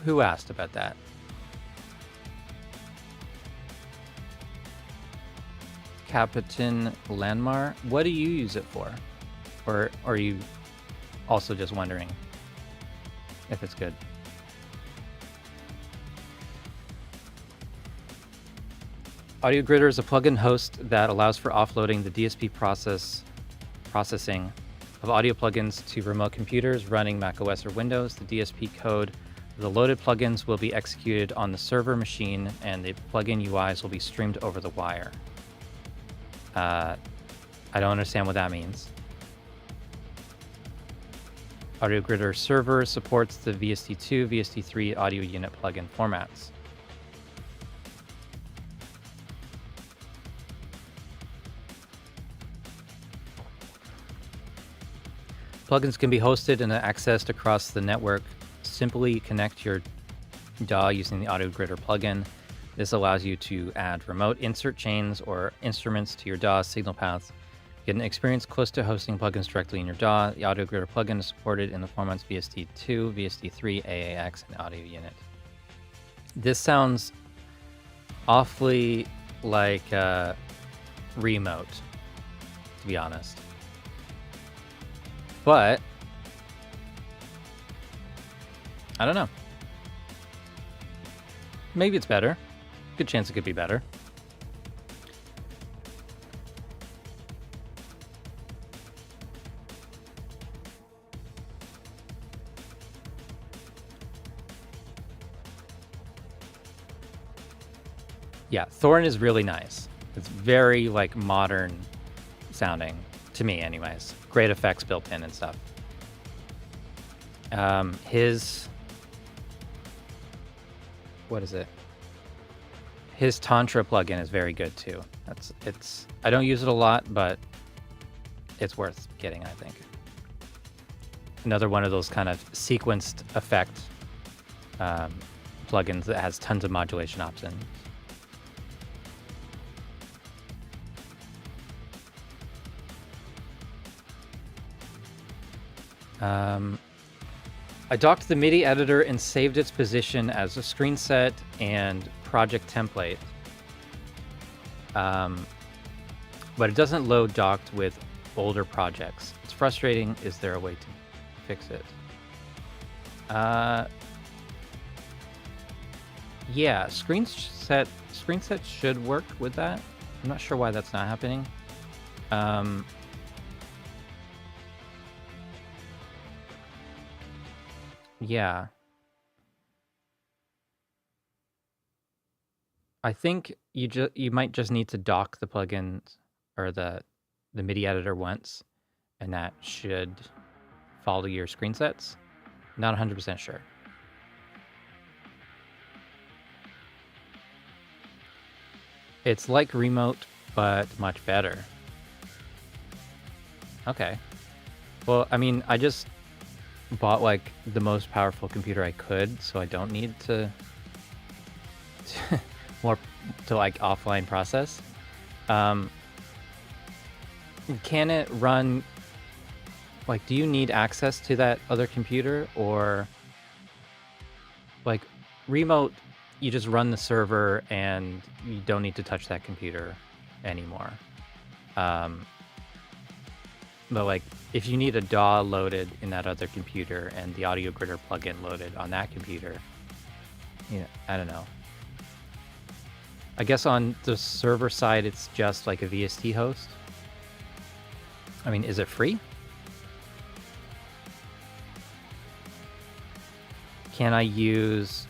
Who asked about that? Capitan Landmar? What do you use it for? Or are you also just wondering if it's good? AudioGridder is a plugin host that allows for offloading the DSP processing of audio plugins to remote computers running macOS or Windows. The DSP code of the loaded plugins will be executed on the server machine, and the plugin UIs will be streamed over the wire. I don't understand what that means. AudioGridder server supports the VST2, VST3 audio unit plugin formats. Plugins can be hosted and accessed across the network. Simply connect your DAW using the AudioGridder plugin. This allows you to add remote insert chains or instruments to your DAW signal paths. Get an experience close to hosting plugins directly in your DAW. The AudioGridder plugin is supported in the formats VST2, VST3, AAX, and audio unit. This sounds awfully like remote, to be honest. But I don't know. Maybe it's better. Good chance it could be better. Yeah, Thorn is really nice. It's very modern sounding to me anyways. Great effects built in and stuff. What is it? His Tantra plugin is very good too. I don't use it a lot, but it's worth getting, I think. Another one of those kind of sequenced effect plugins that has tons of modulation options. I docked the MIDI editor and saved its position as a screen set and project template. But it doesn't load docked with older projects. It's frustrating. Is there a way to fix it? Yeah, screen set should work with that. I'm not sure why that's not happening. Yeah. I think you might just need to dock the plugins or the MIDI editor once, and that should follow your screen sets. Not 100% sure. It's like Remote, but much better. Okay. Well, I mean, I just bought like the most powerful computer I could, so I don't need to like offline process. Can it run, like, do you need access to that other computer, or like Remote, you just run the server and you don't need to touch that computer anymore. But like if you need a DAW loaded in that other computer and the AudioGridder plugin loaded on that computer, yeah, I don't know. I guess on the server side, it's just like a VST host. I mean, is it free? Can I use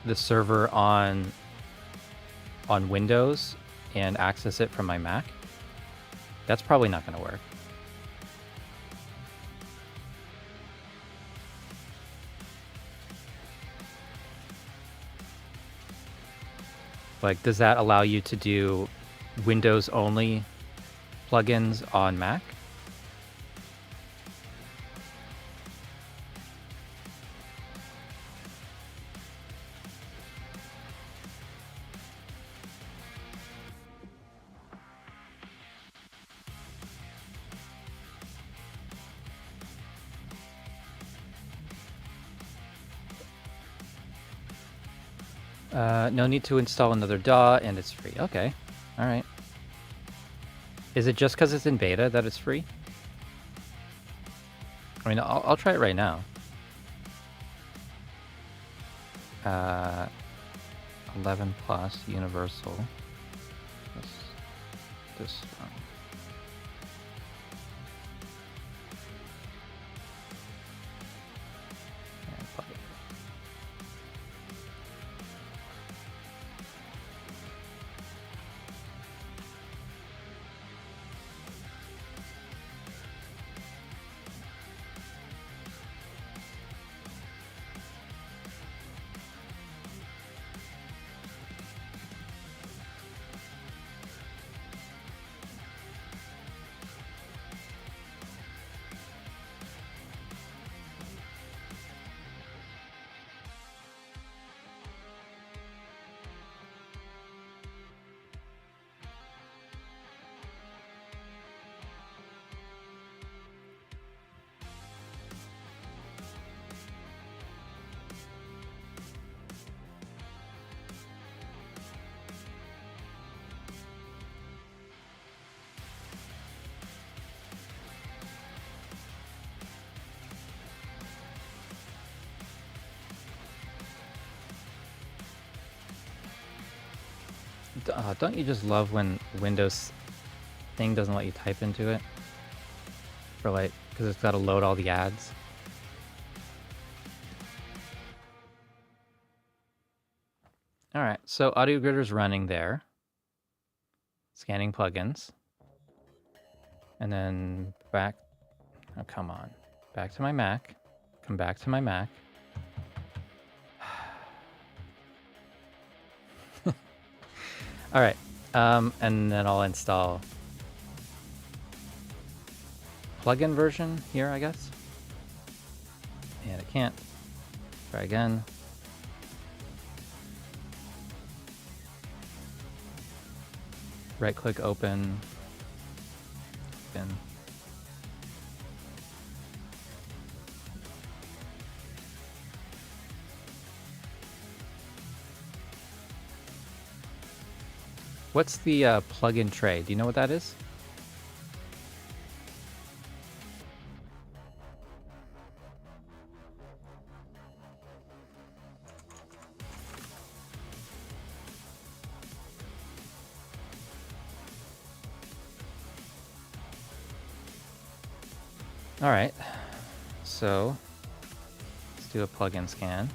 the server on Windows and access it from my Mac? That's probably not going to work. Like, does that allow you to do Windows only plugins on Mac? No need to install another DAW, and it's free. Okay, all right. Is it just because it's in beta that it's free? I mean, I'll try it right now. 11 plus universal. This one. And plug it. Don't you just love when Windows thing doesn't let you type into it? For like, because it's got to load all the ads. All right, so AudioGridder's running there. Scanning plugins. And then back, oh come on. Back to my Mac. Come back to my Mac. All right, and then I'll install plugin version here, I guess. And I can't. Try again. Right click open. Again. What's the plugin tray? Do you know what that is? All right, so let's do a plugin scan.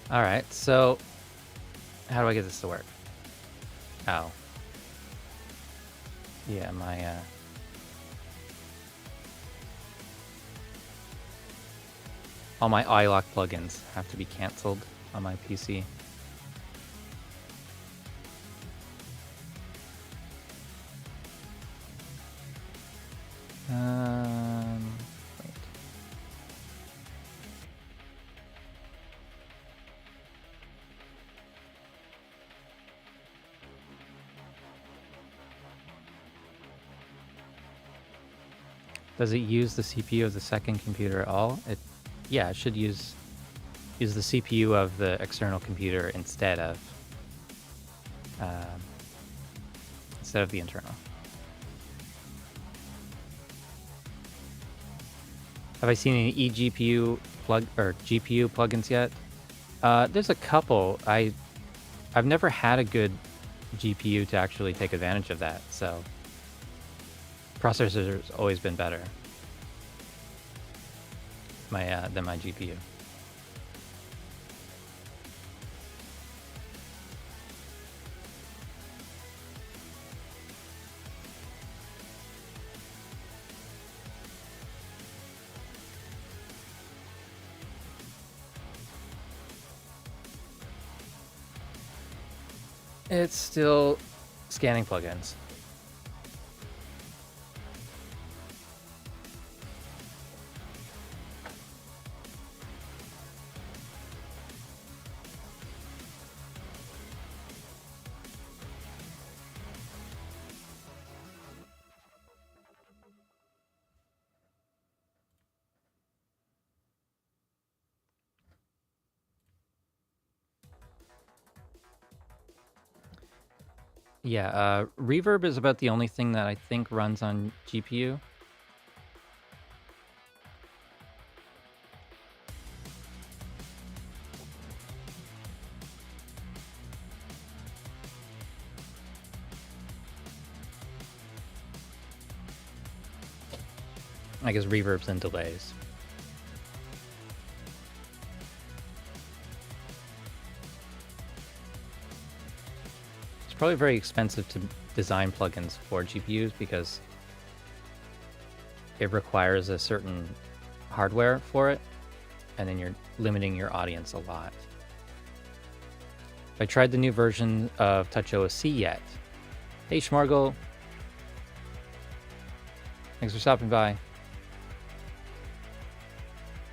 All right, so how do I get this to work? Oh. Yeah, my all my iLock plugins have to be canceled on my PC. Wait. Does it use the CPU of the second computer at all? Yeah, it should use the CPU of the external computer instead of the internal. Have I seen any eGPU GPU plugins yet? There's a couple. I've never had a good GPU to actually take advantage of that, so processor's always been better than my GPU. It's still scanning plugins. Yeah, reverb is about the only thing that I think runs on GPU. I guess reverbs and delays. It's probably very expensive to design plugins for GPUs because it requires a certain hardware for it, and then you're limiting your audience a lot. I tried the new version of TouchOSC yet. Hey, Schmargle. Thanks for stopping by.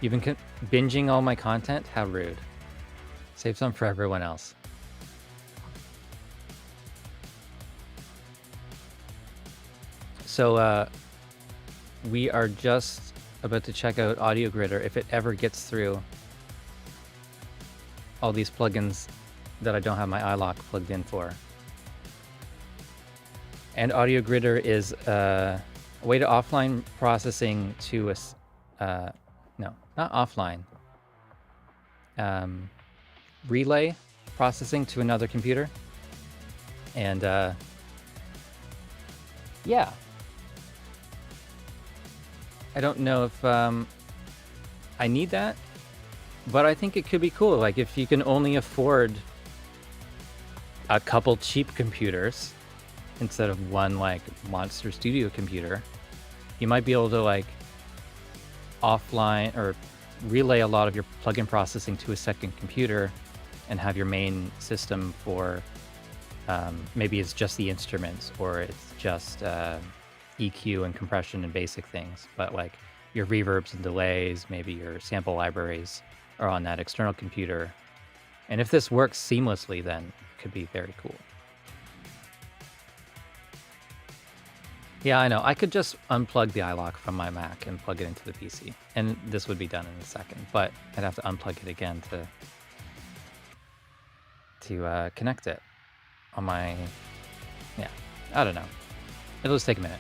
You've been binging all my content? How rude. Save some for everyone else. So we are just about to check out AudioGridder if it ever gets through all these plugins that I don't have my iLock plugged in for. And AudioGridder is a way to offline processing to a no, not offline. Relay processing to another computer. And yeah. I don't know if I need that, but I think it could be cool. Like if you can only afford a couple cheap computers instead of one like monster studio computer, you might be able to like offline or relay a lot of your plugin processing to a second computer and have your main system for maybe it's just the instruments or it's just EQ and compression and basic things, but like your reverbs and delays, maybe your sample libraries are on that external computer, And if this works seamlessly, then it could be very cool. Yeah, I know. I could just unplug the iLock from my Mac and plug it into the PC. And this would be done in a second. But I'd have to unplug it again to connect it on my... Yeah, I don't know. It'll just take a minute.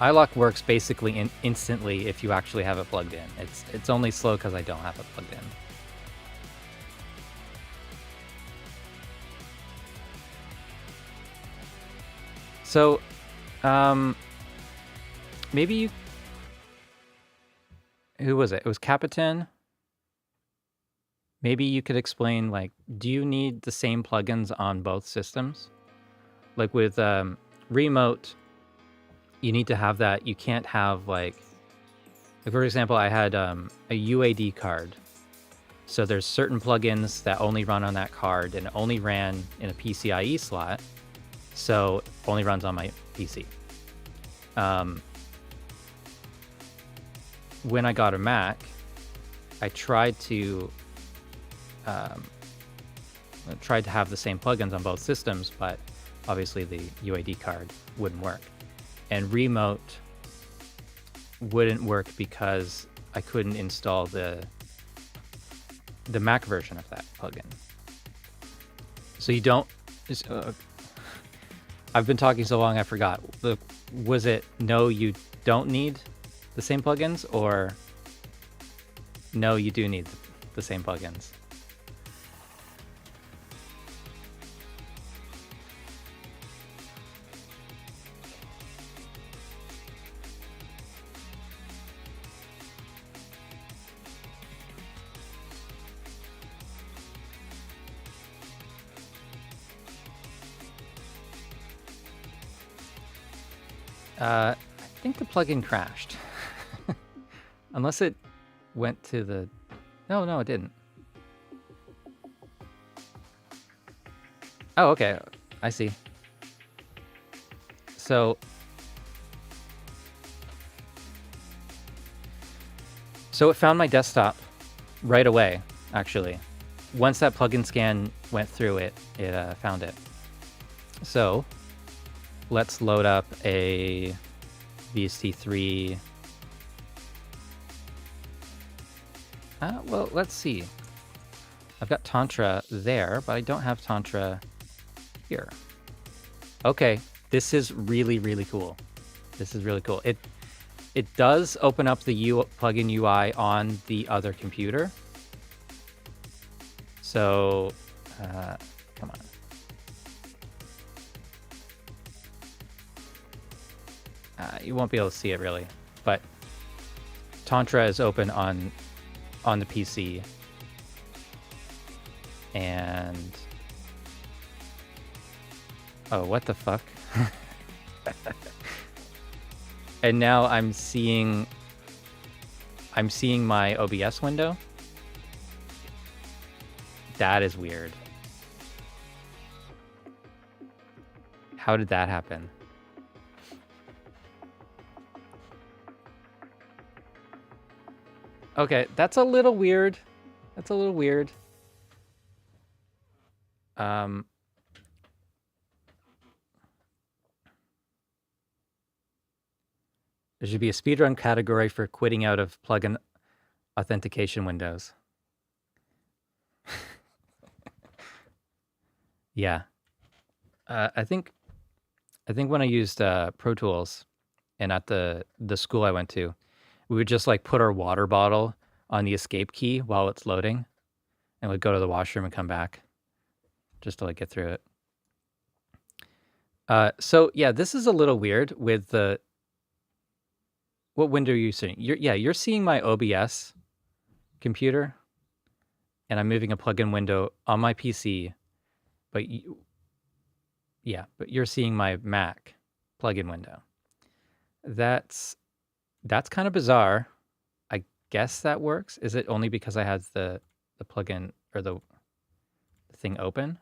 iLock works basically instantly if you actually have it plugged in. It's only slow because I don't have it plugged in. So, maybe you... Who was it? It was Capitan. Maybe you could explain, like, do you need the same plugins on both systems? Like with Remote, you need to have that. You can't have, like for example, I had a UAD card. So there's certain plugins that only run on that card and only ran in a PCIe slot. So only runs on my PC. When I got a Mac, I tried to have the same plugins on both systems, but obviously the UAD card wouldn't work. And Remote wouldn't work because I couldn't install the Mac version of that plugin. So you don't... I've been talking so long I forgot. Was it no, you don't need the same plugins, or no, you do need the same plugins? I think the plugin crashed. Unless it went to the... No, it didn't. Oh, okay. I see. So it found my desktop right away, actually. Once that plugin scan went through it, it found it. So let's load up a VST3. Well, let's see. I've got Tantra there, but I don't have Tantra here. Okay, this is really, really cool. This is really cool. It does open up the plugin UI on the other computer. So, come on. You won't be able to see it really, but Tantra is open on the PC, and oh, what the fuck? And now I'm seeing my OBS window. That is weird. How did that happen? Okay, that's a little weird. That's a little weird. There should be a speedrun category for quitting out of plugin authentication windows. Yeah. I think when I used Pro Tools and at the school I went to, we would just like put our water bottle on the escape key while it's loading, and we'd go to the washroom and come back just to like get through it. So yeah, this is a little weird with the... What window are you seeing? You're seeing my OBS computer, and I'm moving a plugin window on my PC, but you're seeing my Mac plugin window. That's kind of bizarre. I guess that works. Is it only because I had the plugin or the thing open?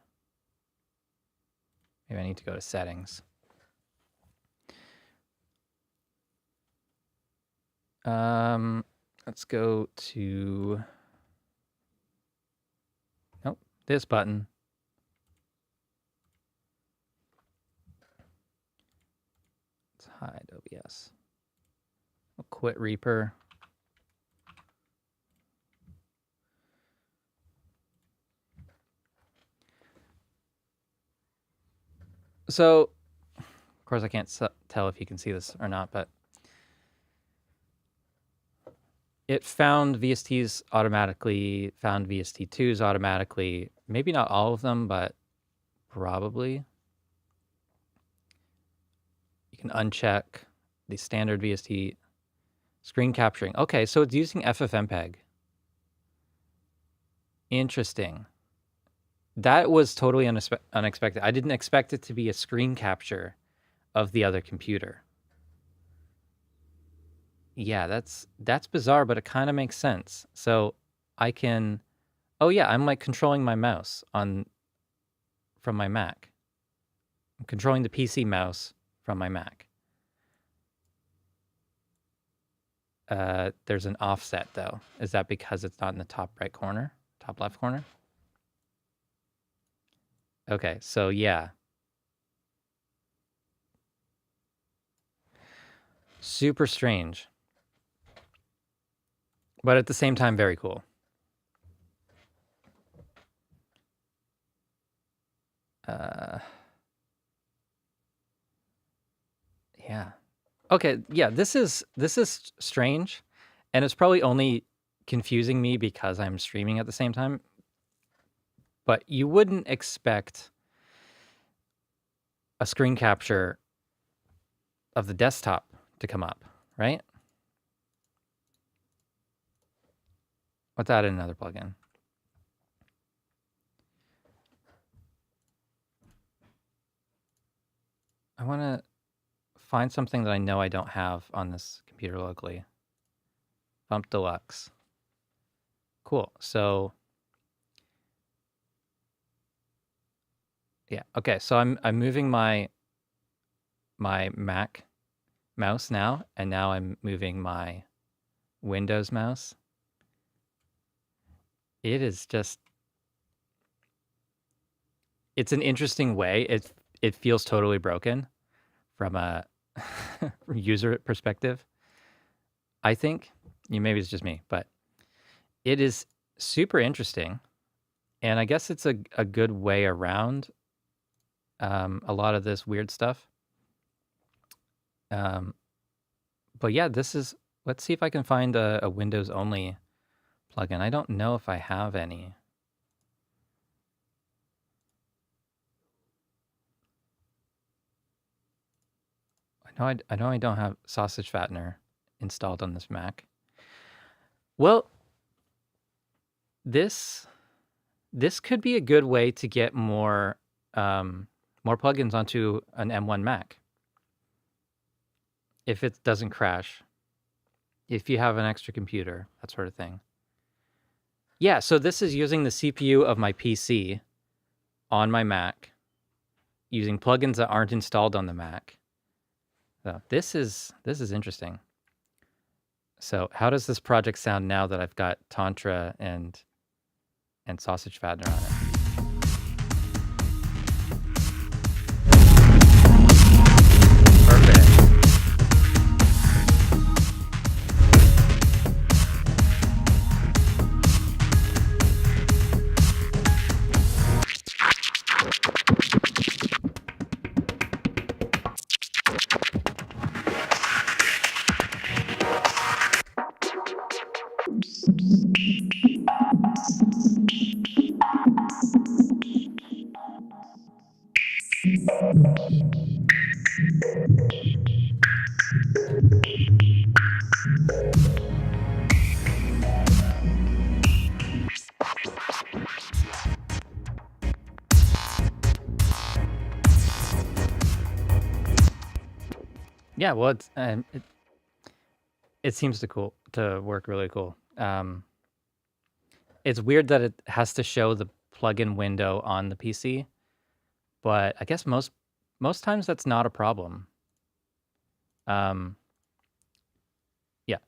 Maybe I need to go to settings. Let's go to this button. Let's hide OBS. We'll quit Reaper. So, of course, I can't tell if you can see this or not, but it found VSTs automatically, found VST2s automatically. Maybe not all of them, but probably. You can uncheck the standard VST screen capturing. Okay, so it's using FFmpeg. Interesting. That was totally unexpected. I didn't expect it to be a screen capture of the other computer. Yeah, that's bizarre, but it kind of makes sense. So I can, oh yeah, I'm like controlling my mouse from my Mac. I'm controlling the PC mouse from my Mac. There's an offset though. Is that because it's not in the top right corner, top left corner? Okay, so yeah. Super strange. But at the same time, very cool. Yeah. Okay, yeah, this is strange, and it's probably only confusing me because I'm streaming at the same time. But you wouldn't expect a screen capture of the desktop to come up, right? Let's add in another plugin. I want to find something that I know I don't have on this computer locally. Bump Deluxe. Cool. So yeah, okay. So I'm moving my Mac mouse now, and now I'm moving my Windows mouse. It is just, it's an interesting way. It feels totally broken from a user perspective. I think, maybe it's just me, but it is super interesting. And I guess it's a good way around a lot of this weird stuff. But yeah, let's see if I can find a Windows only plugin. I don't know if I have any. I know I don't have Sausage Fattener installed on this Mac. Well, this could be a good way to get more plugins onto an M1 Mac. If it doesn't crash, if you have an extra computer, that sort of thing. Yeah, so this is using the CPU of my PC on my Mac, using plugins that aren't installed on the Mac. So this is interesting. So how does this project sound now that I've got Tantra and Sausage Fattener on it? Perfect. Yeah, well, it seems to work really cool. It's weird that it has to show the plugin window on the PC, but I guess most times that's not a problem. Yeah,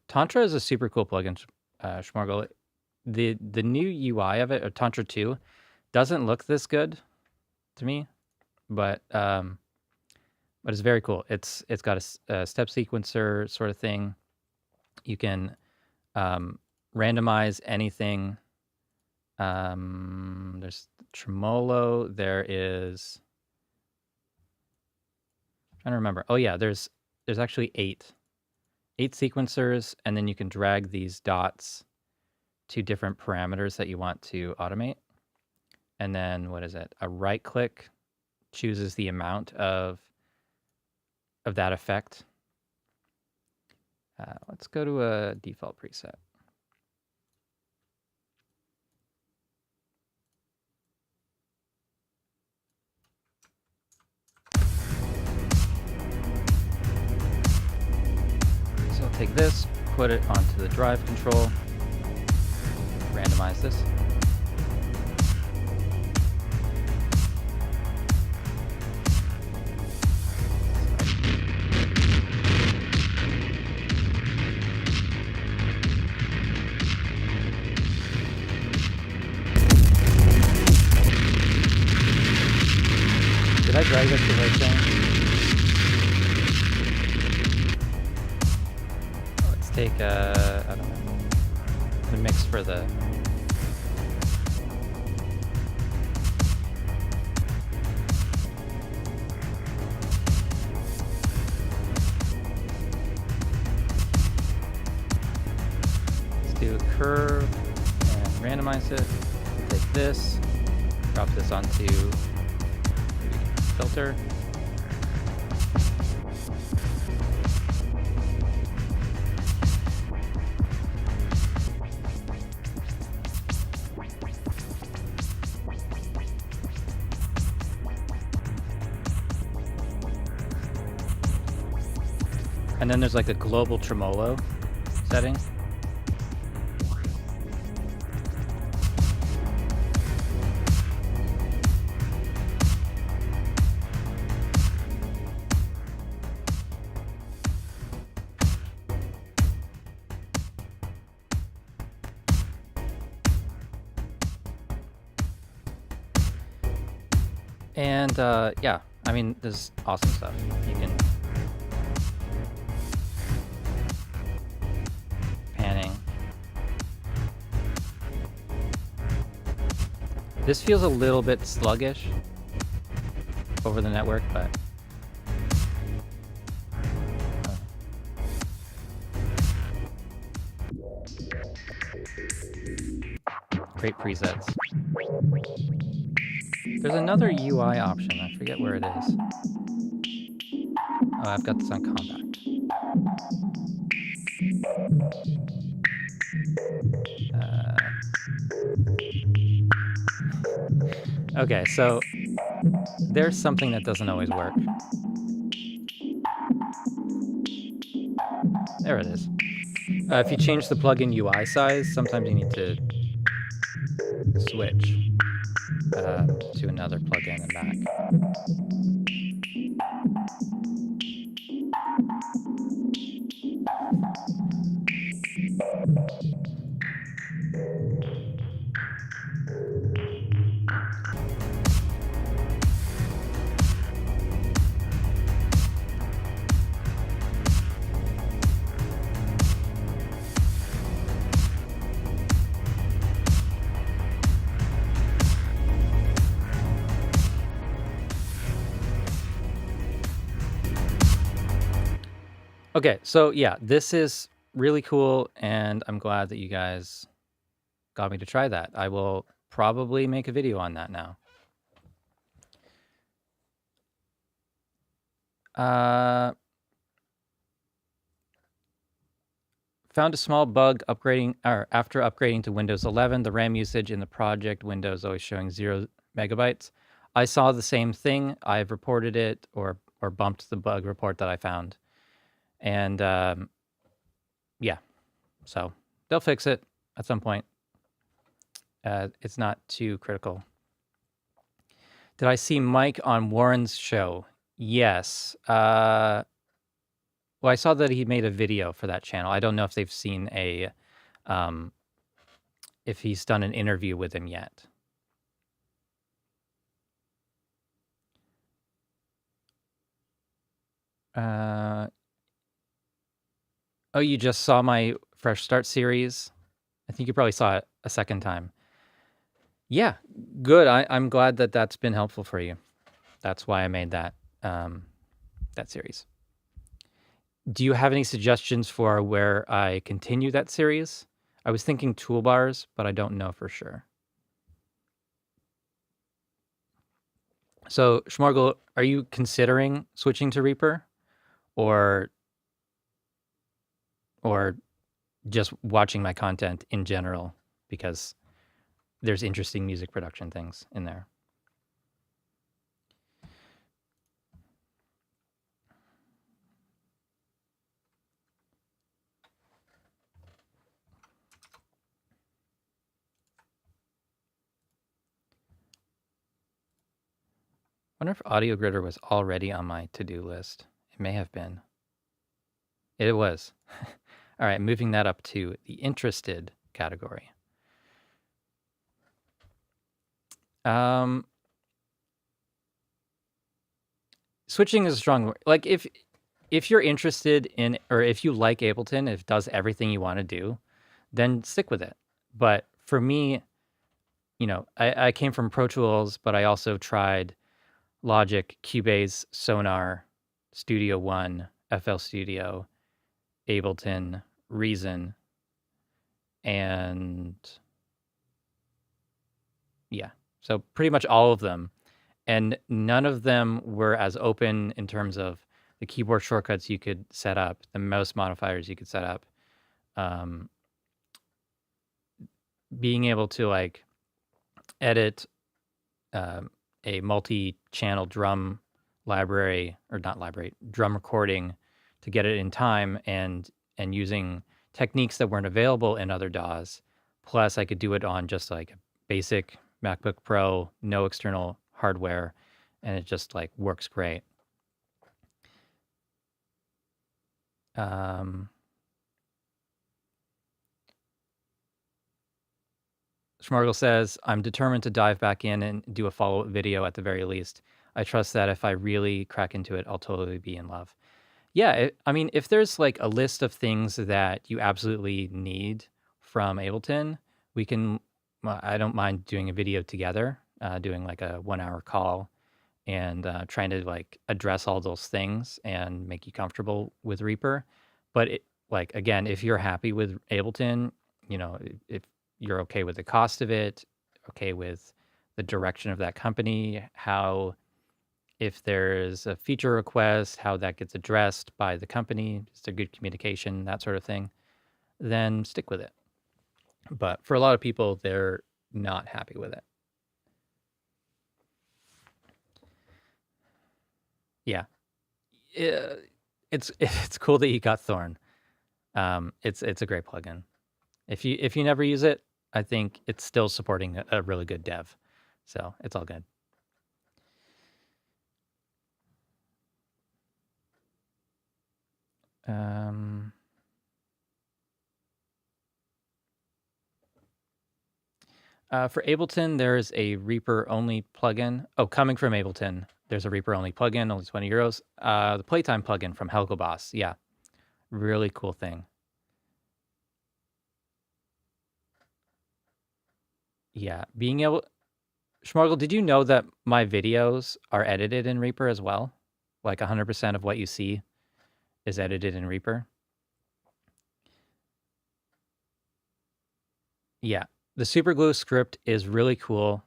Tantra is a super cool plugin, Schmorgel. The new UI of it, or Tantra 2, doesn't look this good to me, but it's very cool. It's got a step sequencer sort of thing. You can randomize anything. There's tremolo. There is, I'm trying to remember. Oh yeah, there's actually eight sequencers, and then you can drag these dots to different parameters that you want to automate. And then what is it? A right click chooses the amount of that effect. Let's go to a default preset. So I'll take this, put it onto the drive control, randomize this. Did I drag this the right thing? Let's take I don't know, the mix for the. Let's do a curve and randomize it. Take this, drop this onto filter. And then there's like a global tremolo setting. And yeah, I mean, this is awesome stuff. You can panning. This feels a little bit sluggish over the network, but great presets. There's another UI option. I forget where it is. Oh, I've got this on compact. Okay, so there's something that doesn't always work. There it is. If you change the plugin UI size, sometimes you need to switch to another plugin and back. Okay, so yeah, this is really cool, and I'm glad that you guys got me to try that. I will probably make a video on that now. Found a small bug after upgrading to Windows 11. The RAM usage in the project window is always showing 0 megabytes. I saw the same thing. I've reported it or bumped the bug report that I found. And yeah, so they'll fix it at some point. It's not too critical. Did I see Mike on Warren's show? Yes. Well, I saw that he made a video for that channel. I don't know if they've seen if he's done an interview with him yet. Oh, you just saw my Fresh Start series? I think you probably saw it a second time. Yeah, good. I'm glad that that's been helpful for you. That's why I made that that series. Do you have any suggestions for where I continue that series? I was thinking toolbars, but I don't know for sure. So, Schmorgel, are you considering switching to Reaper, or just watching my content in general because there's interesting music production things in there? I wonder if AudioGridder was already on my to-do list. It may have been. It was. All right, moving that up to the interested category. Switching is a strong word. Like if you're interested in, or if you like Ableton, if it does everything you want to do, then stick with it. But for me, you know, I came from Pro Tools, but I also tried Logic, Cubase, Sonar, Studio One, FL Studio, Ableton, Reason, and yeah, so pretty much all of them. And none of them were as open in terms of the keyboard shortcuts you could set up, the mouse modifiers you could set up, being able to like edit a multi-channel drum library, or not library, drum recording to get it in time, and using techniques that weren't available in other DAWs. Plus, I could do it on just like a basic MacBook Pro, no external hardware, and it just like works great. Schmargle says, I'm determined to dive back in and do a follow-up video at the very least. I trust that if I really crack into it, I'll totally be in love. Yeah, I mean, if there's like a list of things that you absolutely need from Ableton, we can, well, I don't mind doing a video together, doing like a 1-hour call and trying to like address all those things and make you comfortable with Reaper. But like, again, if you're happy with Ableton, you know, if you're okay with the cost of it, okay with the direction of that company, how, if there's a feature request, how that gets addressed by the company, just a good communication, that sort of thing, then stick with it. But for a lot of people, they're not happy with it. Yeah. It's cool that you got Thorn. It's a great plugin. If you never use it, I think it's still supporting a really good dev. So it's all good. For Ableton, there's a Reaper-only plugin. Oh, coming from Ableton, there's a Reaper-only plugin, only 20 euros. The Playtime plugin from Helgoboss, yeah. Really cool thing. Yeah, being able... Schmorgel, did you know that my videos are edited in Reaper as well? Like 100% of what you see is edited in Reaper? Yeah, the Superglue script is really cool.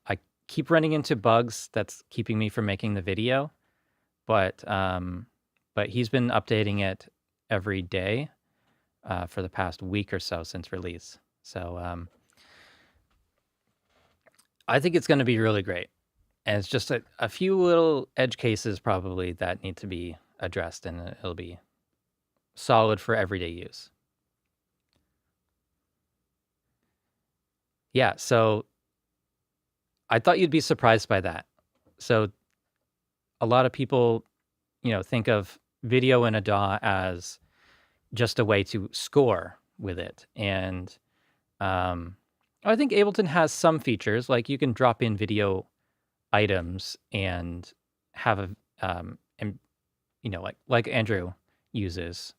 I keep running into bugs that's keeping me from making the video, but he's been updating it every day for the past week or so since release. So I think it's going to be really great. And it's just a few little edge cases probably that need to be addressed, and it'll be solid for everyday use. Yeah, so I thought you'd be surprised by that. So a lot of people, you know, think of video in a DAW as just a way to score with it. And I think Ableton has some features, like you can drop in video items and have a you know, like Andrew uses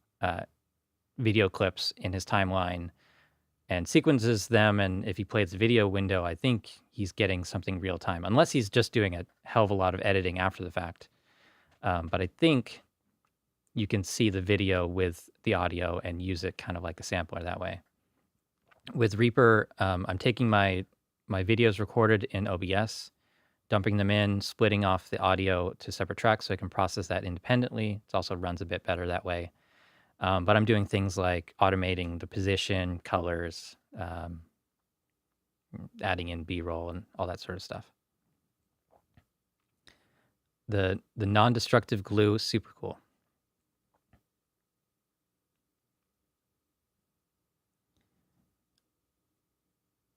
video clips in his timeline and sequences them. And if he plays the video window, I think he's getting something real time, unless he's just doing a hell of a lot of editing after the fact. But I think you can see the video with the audio and use it kind of like a sampler that way. With Reaper, I'm taking my videos recorded in OBS, dumping them in, splitting off the audio to separate tracks so I can process that independently. It also runs a bit better that way. But I'm doing things like automating the position, colors, adding in B-roll and all that sort of stuff. The non-destructive glue is super cool.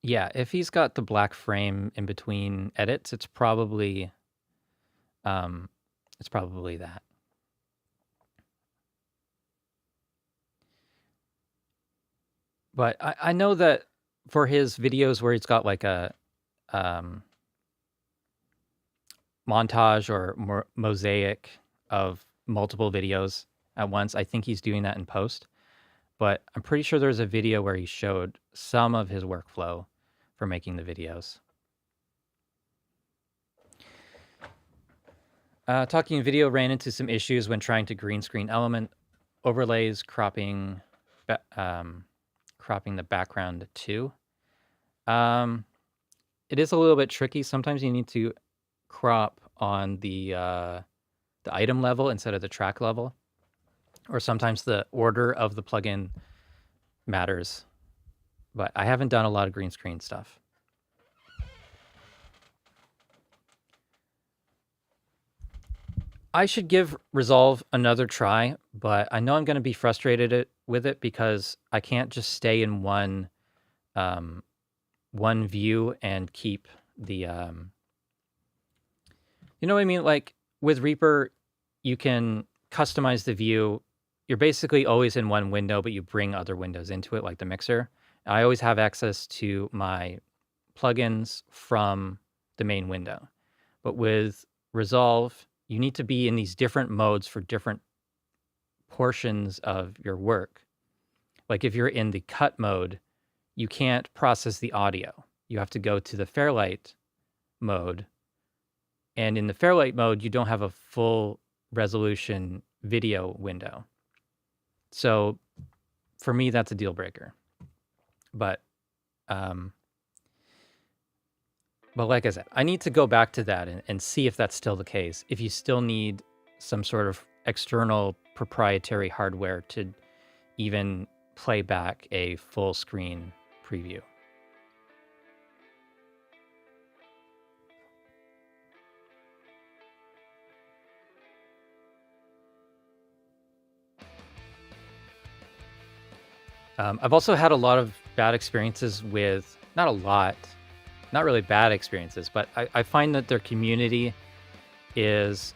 Yeah, if he's got the black frame in between edits, it's probably that. But I know that for his videos where he's got like a montage or mosaic of multiple videos at once, I think he's doing that in post. But I'm pretty sure there's a video where he showed some of his workflow for making the videos. Talking video ran into some issues when trying to green screen element overlays, cropping the background too. It is a little bit tricky. Sometimes you need to crop on the item level instead of the track level, or sometimes the order of the plugin matters. But I haven't done a lot of green screen stuff. I should give Resolve another try, but I know I'm going to be frustrated with it because I can't just stay in one view and keep the you know what I mean? Like with Reaper, you can customize the view. You're basically always in one window, but you bring other windows into it, like the mixer. I always have access to my plugins from the main window. But with Resolve, you need to be in these different modes for different portions of your work. Like if you're in the cut mode, you can't process the audio. You have to go to the Fairlight mode. And in the Fairlight mode, you don't have a full resolution video window. So for me, that's a deal breaker. But like I said, I need to go back to that and see if that's still the case. If you still need some sort of external proprietary hardware to even play back a full screen preview. I've also had a lot of bad experiences with, not really bad experiences, but I find that their community is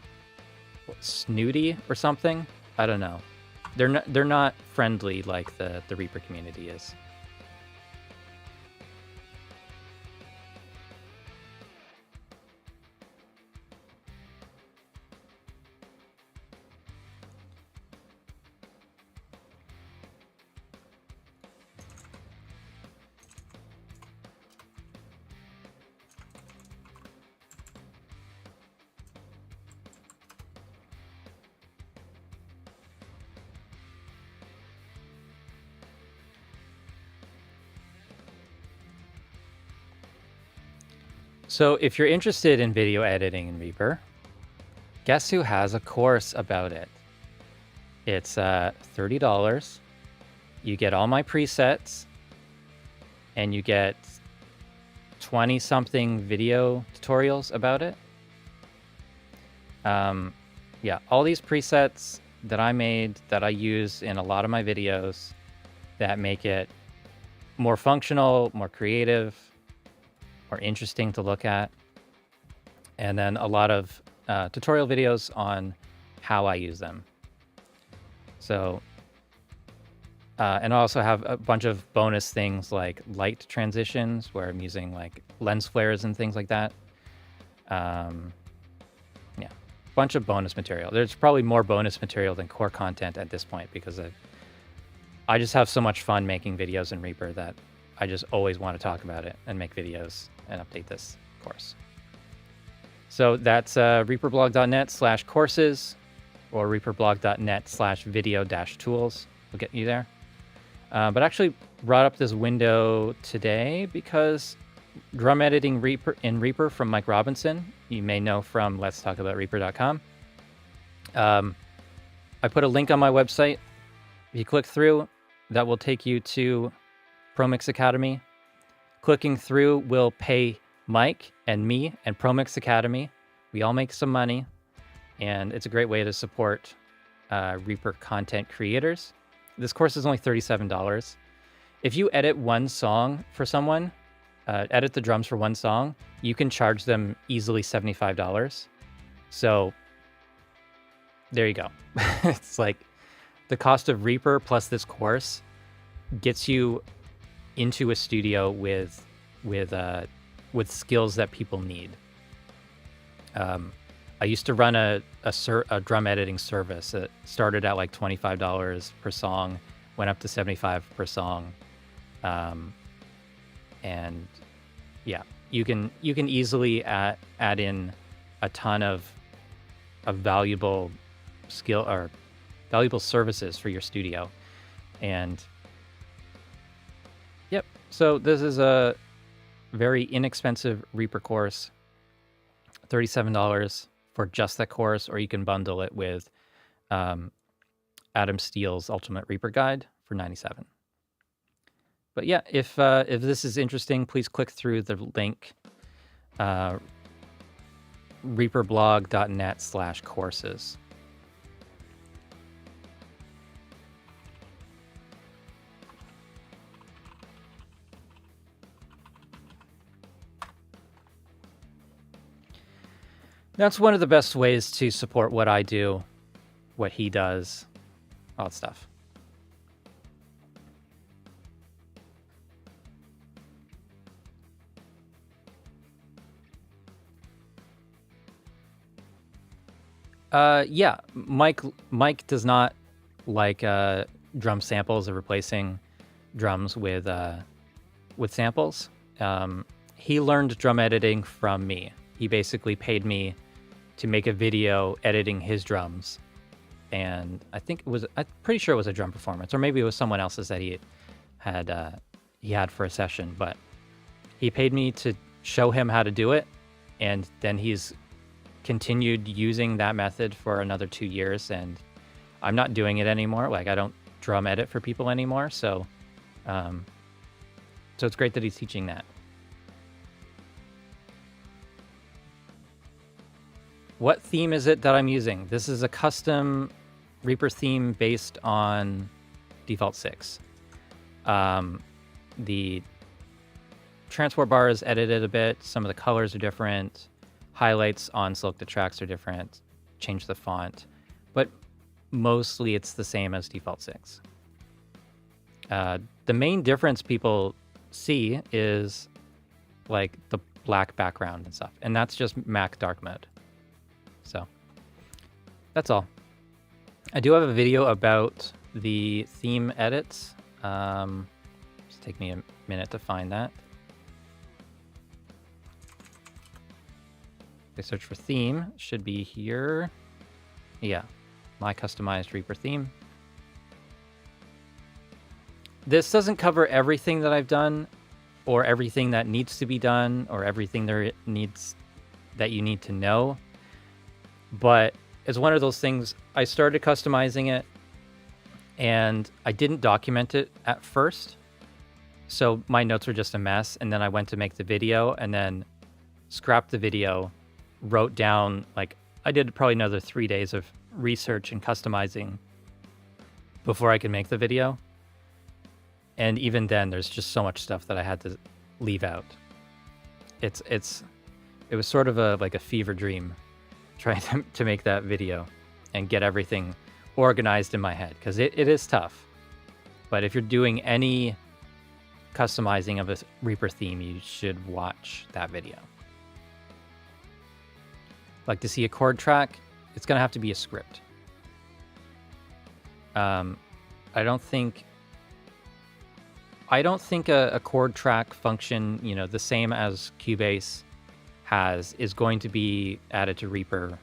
snooty or something. I don't know. They're not friendly like the Reaper community is. So if you're interested in video editing in Reaper, guess who has a course about it? It's $30. You get all my presets, and you get 20-something video tutorials about it. Yeah, all these presets that I made that I use in a lot of my videos that make it more functional, more creative, or interesting to look at. And then a lot of tutorial videos on how I use them. So, and I also have a bunch of bonus things like light transitions where I'm using like lens flares and things like that. Yeah. bunch of bonus material. There's probably more bonus material than core content at this point because I just have so much fun making videos in Reaper that I just always want to talk about it and make videos and update this course. So that's reaperblog.net/courses or reaperblog.net/video-tools. We'll get you there. But I actually brought up this window today because drum editing in Reaper from Mike Robinson, you may know from Let's Talk About Reaper.com. I put a link on my website. If you click through, that will take you to ProMix Academy. Clicking through will pay Mike and me and ProMix Academy. We all make some money, and it's a great way to support Reaper content creators. This course is only $37. If you edit one song for someone, edit the drums for one song, you can charge them easily $75. So there you go. It's like the cost of Reaper plus this course gets you into a studio with skills that people need. I used to run a drum editing service. It started at like $25 per song, went up to $75 per song. And yeah, you can easily add in a ton of valuable skill or valuable services for your studio. And yep, so this is a very inexpensive Reaper course, $37 for just that course, or you can bundle it with Adam Steele's Ultimate Reaper Guide for $97. But yeah, if this is interesting, please click through the link, reaperblog.net/courses. That's one of the best ways to support what I do, what he does, all that stuff. Yeah, Mike does not like drum samples or replacing drums with samples. He learned drum editing from me. He basically paid me to make a video editing his drums, and I'm pretty sure it was a drum performance, or maybe it was someone else's that he had for a session. But he paid me to show him how to do it, and then he's continued using that method for another 2 years, and I'm not doing it anymore. Like, I don't drum edit for people anymore, so it's great that he's teaching that. What theme is it that I'm using? This is a custom Reaper theme based on default 6. The transport bar is edited a bit. Some of the colors are different. Highlights on selected tracks are different. Change the font. But mostly it's the same as default 6. The main difference people see is like the black background and stuff. And that's just Mac dark mode. So that's all. I do have a video about the theme edits. Just take me a minute to find that. If I search for theme, it should be here. Yeah, my customized Reaper theme. This doesn't cover everything that I've done, or everything that needs to be done, or everything that you need to know. But it's one of those things, I started customizing it and I didn't document it at first. So my notes were just a mess. And then I went to make the video and then scrapped the video, wrote down, like, I did probably another 3 days of research and customizing before I could make the video. And even then, there's just so much stuff that I had to leave out. It was sort of a fever dream trying to make that video and get everything organized in my head, because it is tough. But if you're doing any customizing of a Reaper theme, you should watch that video. Like to see a chord track? it's going to have to be a script. I don't think a chord track function, you know, the same as Cubase is going to be added to Reaper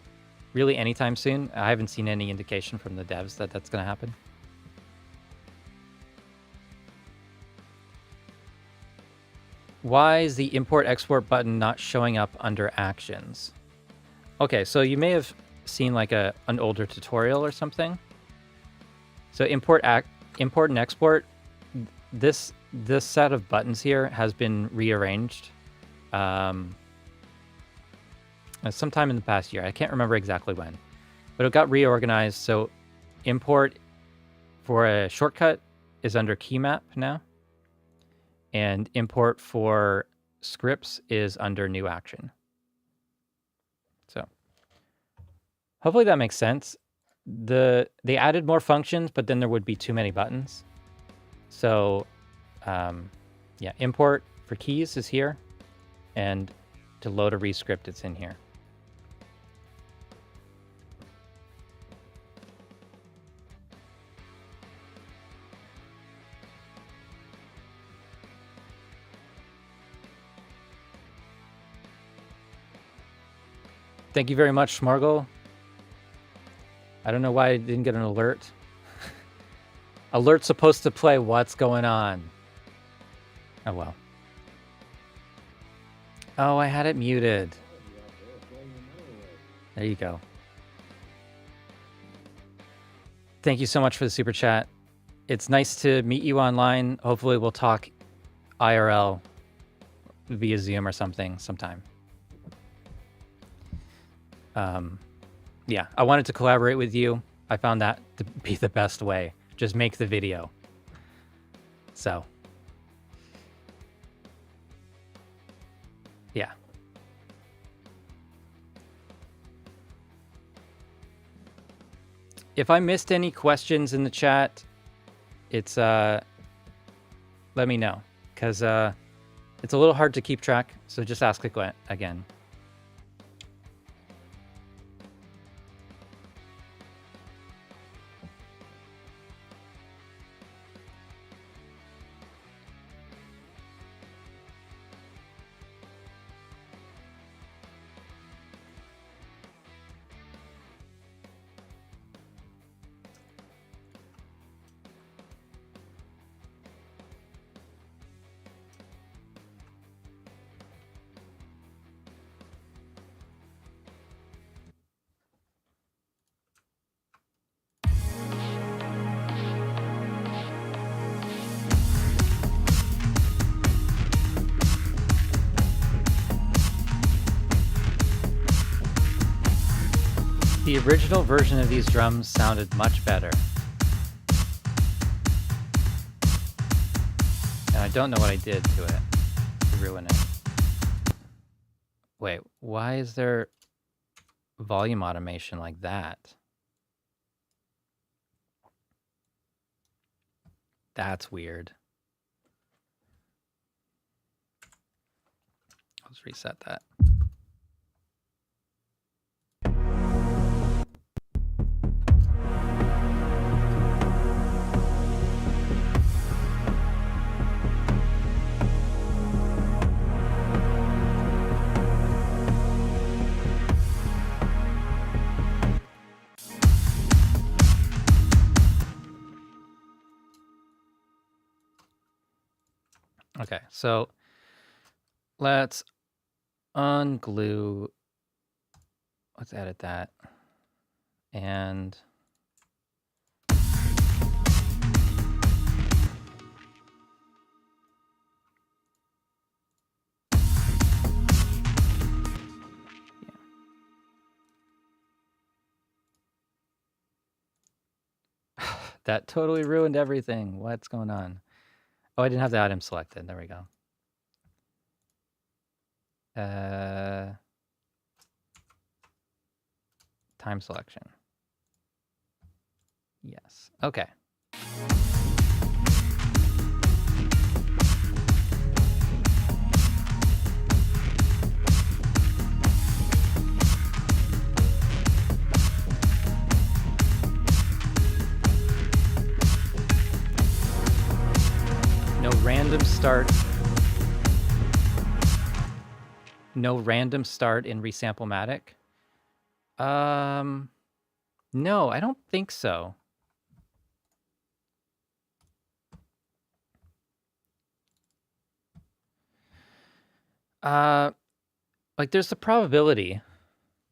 really anytime soon. I haven't seen any indication from the devs that that's going to happen. Why is the import-export button not showing up under actions? Okay, so you may have seen like an older tutorial or something. So import and export, this set of buttons here has been rearranged sometime in the past year. I can't remember exactly when, but it got reorganized. So import for a shortcut is under key map now, and import for scripts is under new action. So hopefully that makes sense. They added more functions, but then there would be too many buttons. So yeah, import for keys is here, and to load a rescript, it's in here. Thank you very much, Smargle. I don't know why I didn't get an alert. Alert's supposed to play what's going on. Oh, well. Oh, I had it muted. There you go. Thank you so much for the super chat. It's nice to meet you online. Hopefully we'll talk IRL via Zoom or something sometime. Yeah, I wanted to collaborate with you. I found that to be the best way. Just make the video. So, yeah. If I missed any questions in the chat, it's let me know, because it's a little hard to keep track. So just ask again. The original version of these drums sounded much better. And I don't know what I did to it to ruin it. Wait, why is there volume automation like that? That's weird. Let's reset that. Okay, so let's unglue. Let's edit that. And that totally ruined everything. What's going on? Oh, I didn't have the item selected. There we go. Time selection. Yes. Okay. random start. No random start in Resampling. No, I don't think so. Like there's the probability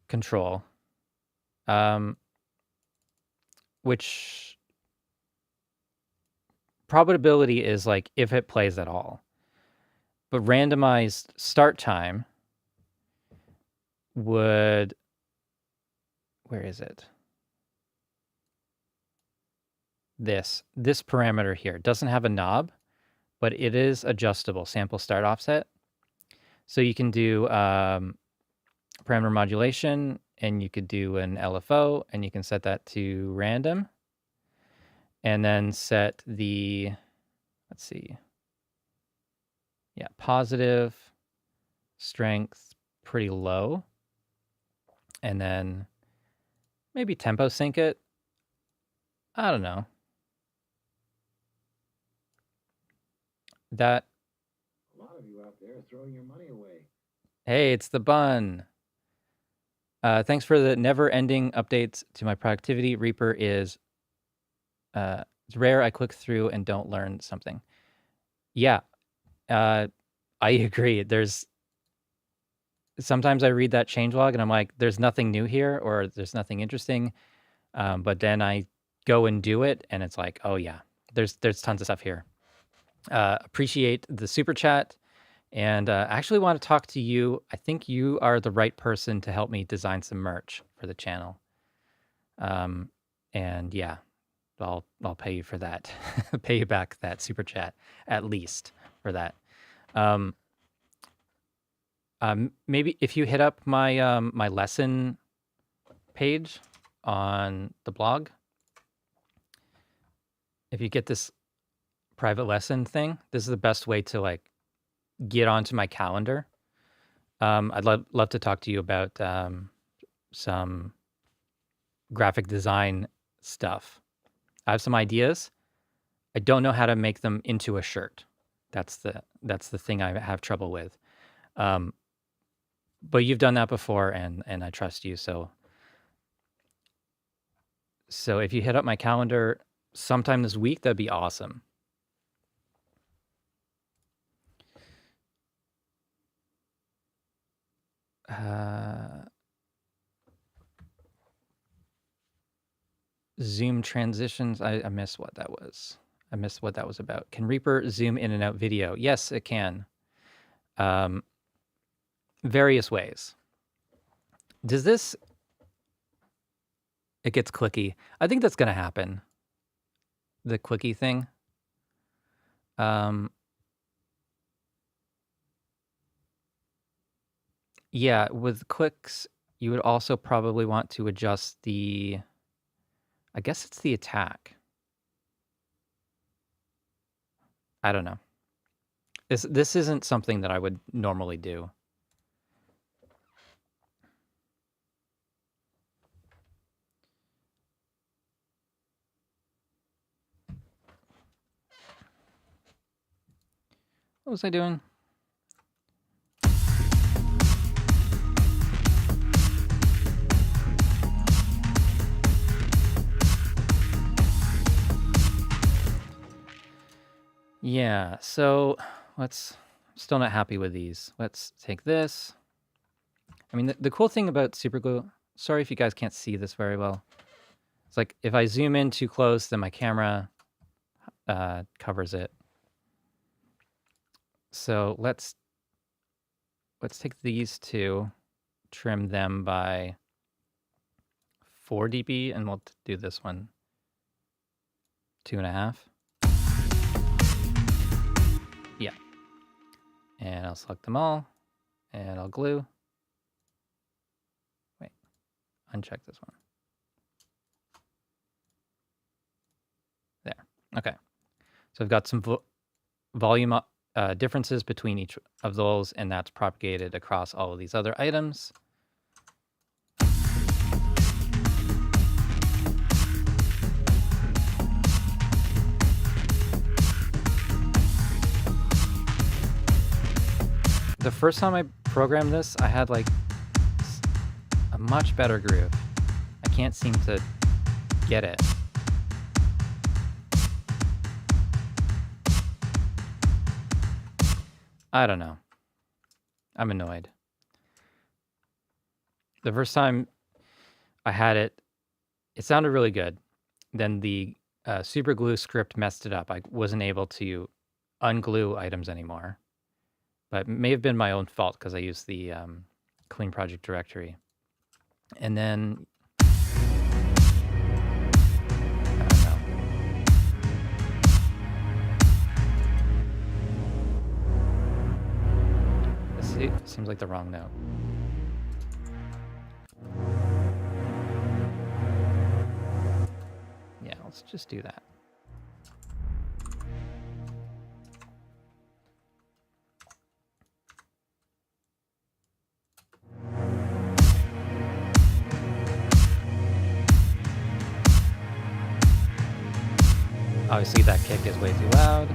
control, which probability is like if it plays at all. But randomized start time would, where is it? This parameter here doesn't have a knob, but it is adjustable, sample start offset. So you can do parameter modulation, and you could do an LFO, and you can set that to random. And then set the, let's see. Yeah, positive, strength, pretty low. And then maybe tempo sync it. I don't know. That. A lot of you out there are throwing your money away. Hey, it's the bun. Thanks for the never-ending updates to my productivity. Reaper is it's rare I click through and don't learn something. Yeah, I agree. Sometimes I read that changelog and I'm like, there's nothing new here, or there's nothing interesting. But then I go and do it, and it's like, oh yeah, there's tons of stuff here. Appreciate the super chat, and actually want to talk to you. I think you are the right person to help me design some merch for the channel. And yeah, I'll pay you for that. Pay you back that super chat at least for that. Maybe if you hit up my my lesson page on the blog, if you get this private lesson thing, this is the best way to like get onto my calendar. I'd love to talk to you about some graphic design stuff. I have some ideas. I don't know how to make them into a shirt. That's the thing I have trouble with. But you've done that before, and I trust you. So if you hit up my calendar sometime this week, that'd be awesome. Zoom transitions. I missed what that was. I missed what that was about. Can Reaper zoom in and out video? Yes, it can. Various ways. Does this... It gets clicky. I think that's going to happen. The clicky thing. Yeah, with clicks, you would also probably want to adjust the... I guess it's the attack. I don't know. This isn't something that I would normally do. What was I doing? Yeah, so let's... Still not happy with these. Let's take this. I mean, the cool thing about Superglue... Sorry if you guys can't see this very well. It's like, if I zoom in too close, then my camera covers it. So let's take these two, trim them by 4 dB, and we'll do this one 2.5. Yeah. And I'll select them all, and I'll glue. Wait, uncheck this one. There. Okay. So I've got some volume differences between each of those, and that's propagated across all of these other items. the first time I programmed this, I had like a much better groove. I can't seem to get it. I don't know. I'm annoyed. The first time I had it, it sounded really good. Then the Superglue script messed it up. I wasn't able to unglue items anymore. But it may have been my own fault because I used the clean project directory. And then, I don't know. This seems like the wrong note. Yeah, let's just do that. Obviously, that kick is way too loud.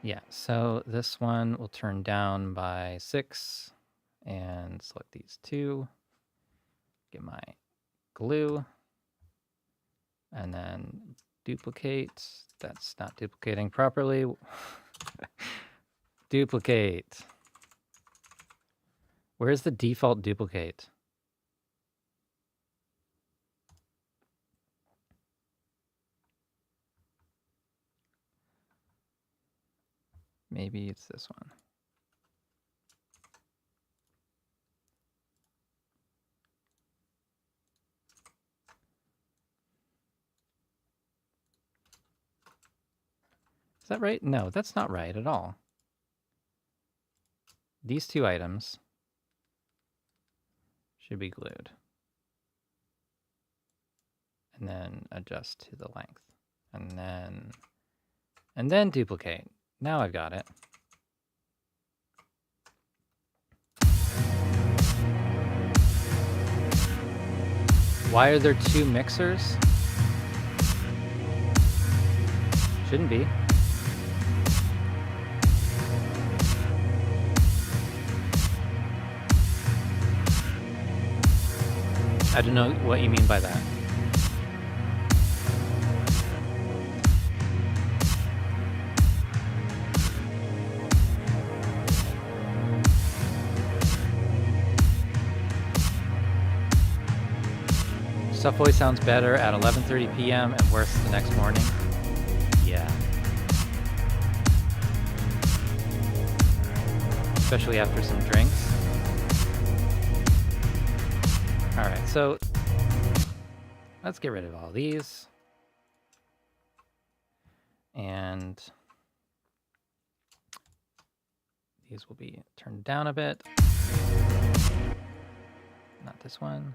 Yeah, so this one will turn down by 6 and select these two. Get my glue and then duplicate. That's not duplicating properly. Duplicate. Where's the default duplicate? Maybe it's this one. Is that right? No, that's not right at all. These two items should be glued. And then adjust to the length. And then duplicate. Now I've got it. Why are there two mixers? Shouldn't be. I don't know what you mean by that. Stuff always sounds better at 11:30 p.m. and worse the next morning. Yeah. Especially after some drinks. All right, so let's get rid of all these. And these will be turned down a bit. Not this one.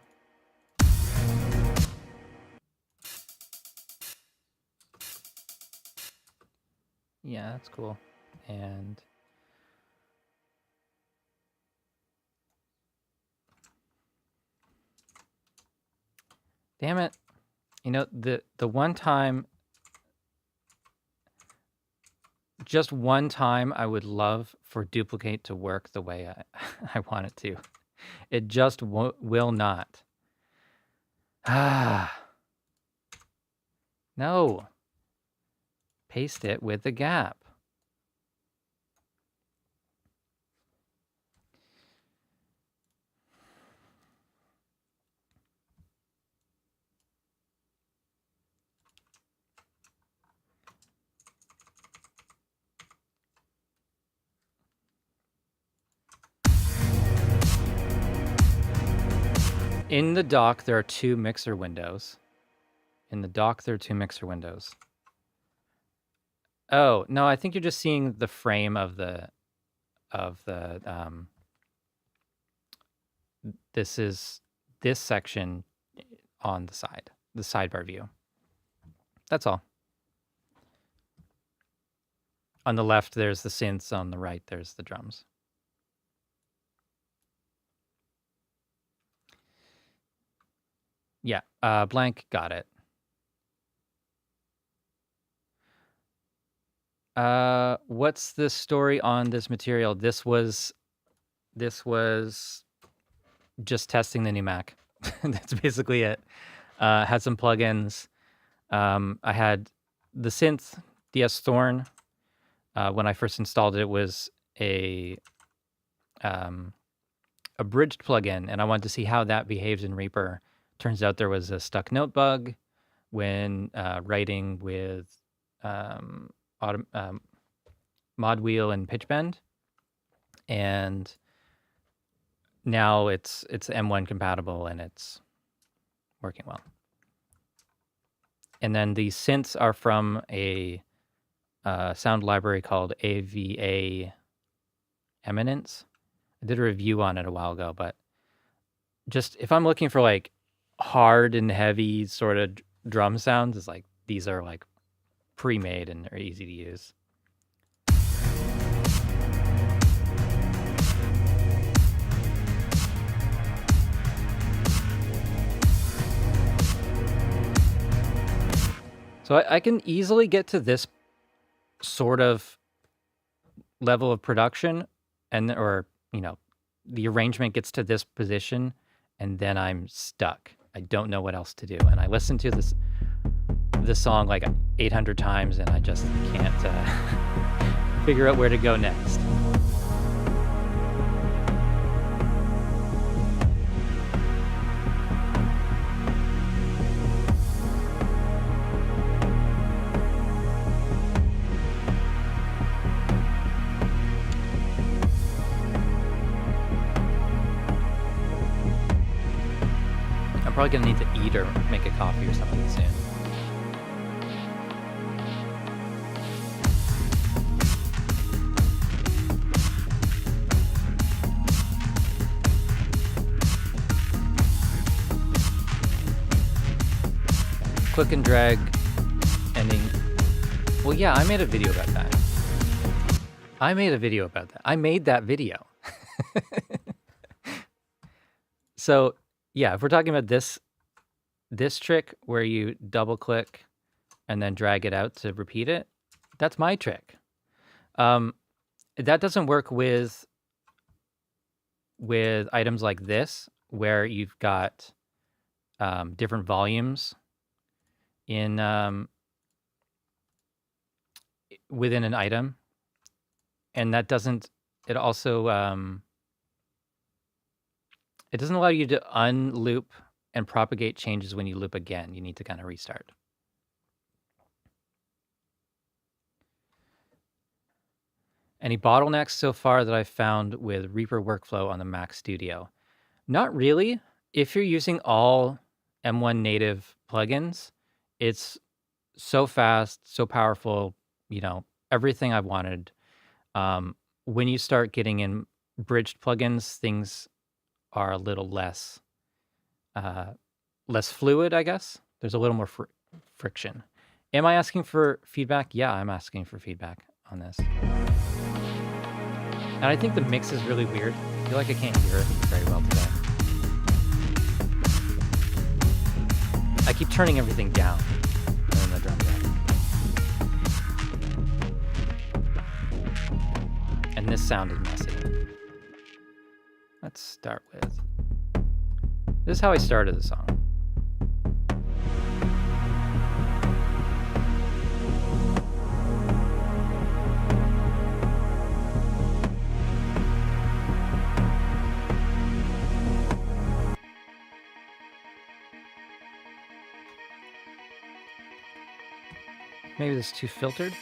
Yeah, that's cool. And damn it. You know, the one time, just one time I would love for duplicate to work the way I want it to. It just will not. Ah. No. Paste it with the gap. In the dock, there are two mixer windows. In the dock, there are two mixer windows. Oh, no, I think you're just seeing the frame of the this is this section on the side, the sidebar view. That's all. On the left, there's the synths. On the right, there's the drums. Yeah, Blank got it. What's the story on this material? This was just testing the new Mac. That's basically it. Had some plugins. I had the synth DS Thorn. When I first installed it, it was a bridged plugin, and I wanted to see how that behaves in Reaper. Turns out there was a stuck note bug when writing with mod wheel and pitch bend, and now it's M1 compatible and it's working well. And then the synths are from a sound library called AVA Eminence. I did a review on it a while ago, but just if I'm looking for like hard and heavy sort of drum sounds, it's like these are like pre-made and they're easy to use. So I can easily get to this sort of level of production, or the arrangement gets to this position, and then I'm stuck. I don't know what else to do, and I listen to this song like 800 times, and I just can't figure out where to go next. Probably gonna need to eat or make a coffee or something soon. Click and drag ending. Well, yeah, I made a video about that. I made that video. So yeah, if we're talking about this trick where you double click and then drag it out to repeat it, that's my trick. That doesn't work with items like this, where you've got different volumes in within an item, and that doesn't. It also it doesn't allow you to unloop and propagate changes when you loop again. You need to kind of restart. Any bottlenecks so far that I've found with Reaper workflow on the Mac Studio? Not really. If you're using all M1 native plugins, it's so fast, so powerful, everything I wanted. When you start getting in bridged plugins, things are a little less fluid, I guess. There's a little more friction. Am I asking for feedback? Yeah, I'm asking for feedback on this. And I think the mix is really weird. I feel like I can't hear it very well today. I keep turning everything down in the drum set. And this sound is messy. Let's start with... This is how I started the song. Maybe this is too filtered.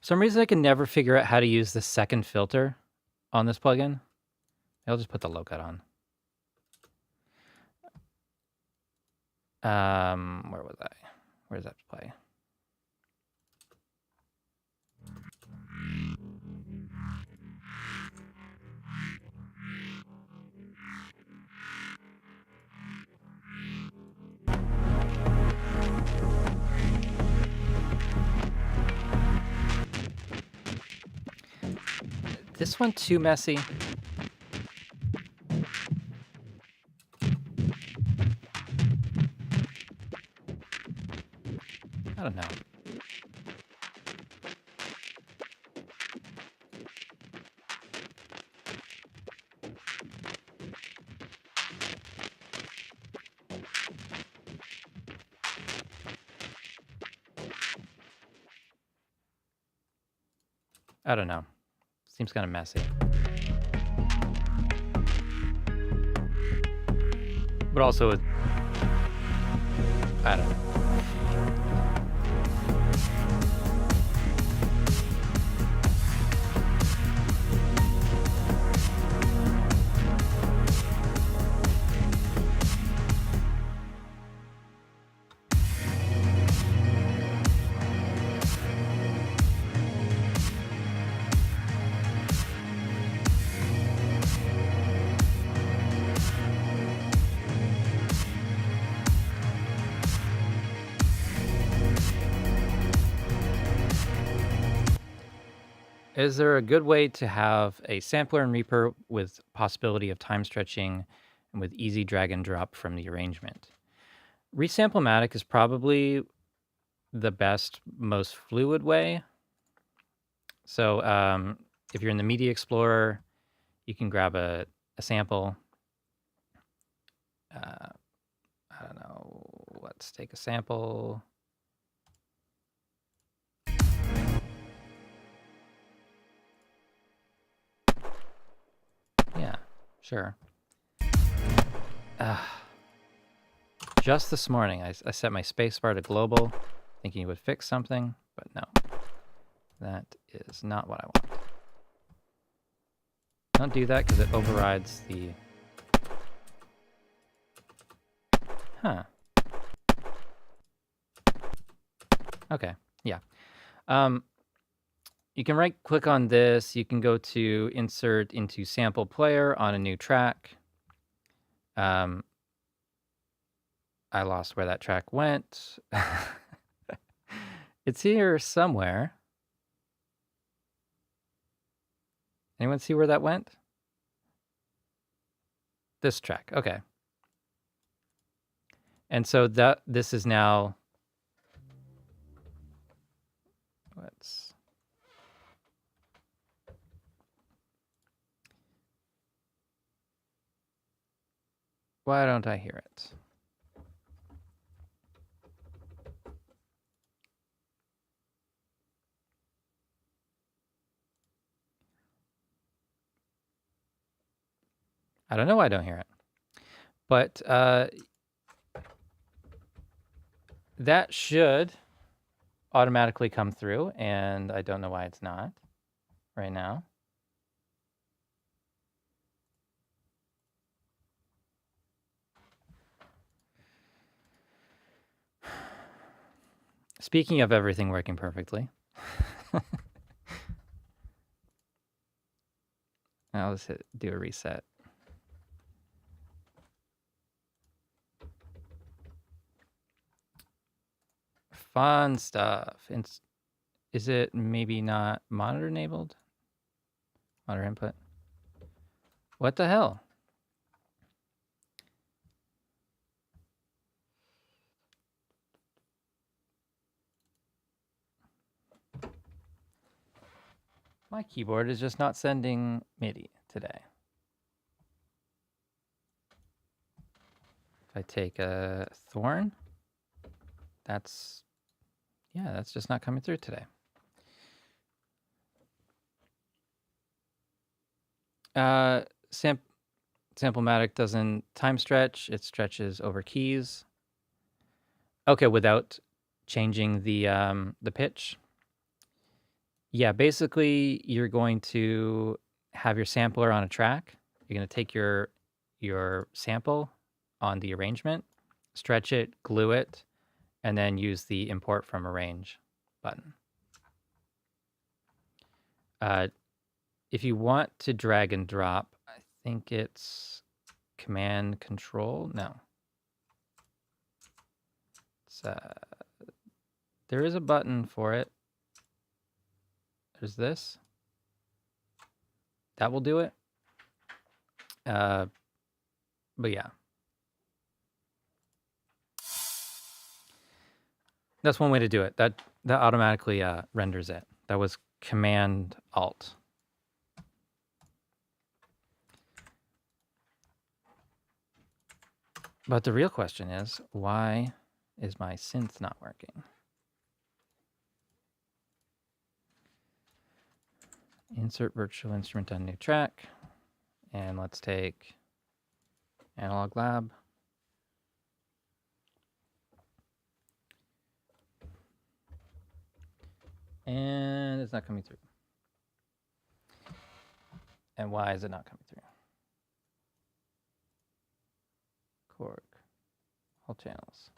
some reason I can never figure out how to use the second filter on this plugin. I'll just put the low cut on. Where was I? Where does that play? This one too messy. I don't know. I don't know. Seems kind of messy. But also, I don't know. Is there a good way to have a sampler and reaper with possibility of time stretching and with easy drag and drop from the arrangement? Resampling is probably the best, most fluid way. So if you're in the Media Explorer, you can grab a sample. I don't know. Let's take a sample. Yeah, sure. Just this morning, I set my spacebar to global, thinking it would fix something, but no. That is not what I want. Don't do that because it overrides the... Huh. Okay, yeah. You can right-click on this. You can go to Insert into Sample Player on a new track. I lost where that track went. It's here somewhere. Anyone see where that went? This track, okay. And so this is now... Why don't I hear it? I don't know why I don't hear it. But that should automatically come through, and I don't know why it's not right now. Speaking of everything working perfectly, I'll just do a reset. Fun stuff. Is it maybe not monitor enabled? Monitor input. What the hell? My keyboard is just not sending MIDI today. If I take a Thorn, that's just not coming through today. Samplematic doesn't time stretch. It stretches over keys. Okay, without changing the pitch. Yeah, basically you're going to have your sampler on a track. You're going to take your sample on the arrangement, stretch it, glue it, and then use the import from arrange button. If you want to drag and drop, I think it's Command Control. No. It's, there is a button for it. There's this. That will do it. But yeah. That's one way to do it. That automatically renders it. That was Command Alt. But the real question is, why is my synth not working? Insert virtual instrument on new track. And let's take Analog Lab. And it's not coming through. And why is it not coming through? Cork. All channels.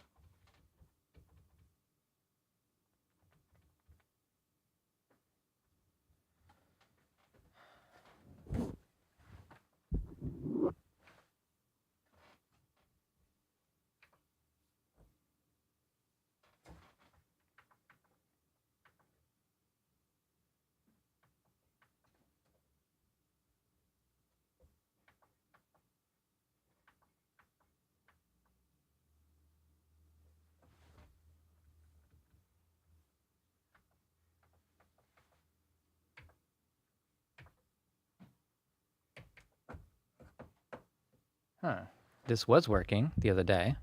Huh. This was working the other day.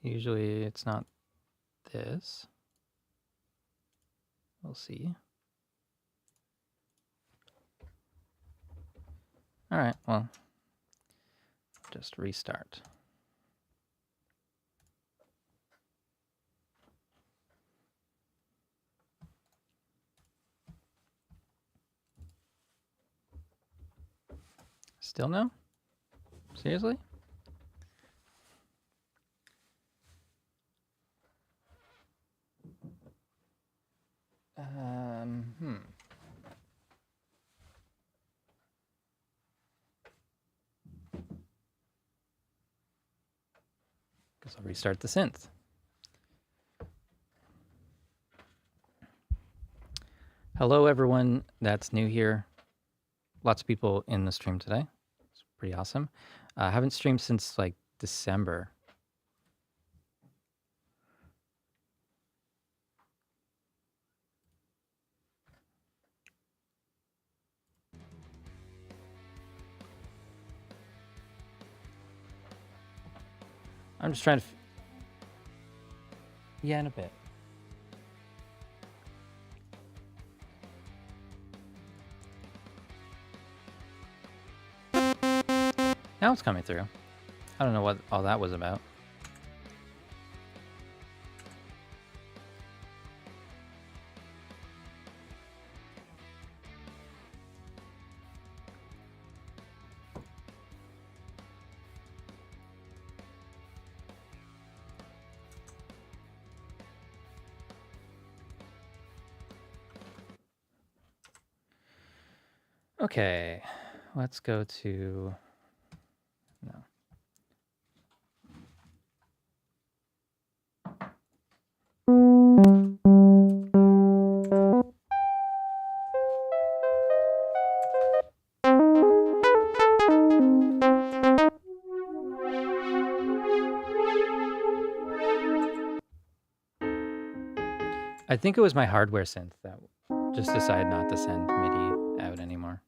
Usually it's not this. We'll see. All right, well, just restart. Still no? Seriously? Guess I'll restart the synth. Hello, everyone that's new here. Lots of people in the stream today. It's pretty awesome. I haven't streamed since like December. I'm just trying to... Yeah, in a bit. Now it's coming through. I don't know what all that was about. Okay, let's go to... No. I think it was my hardware synth that just decided not to send MIDI out anymore.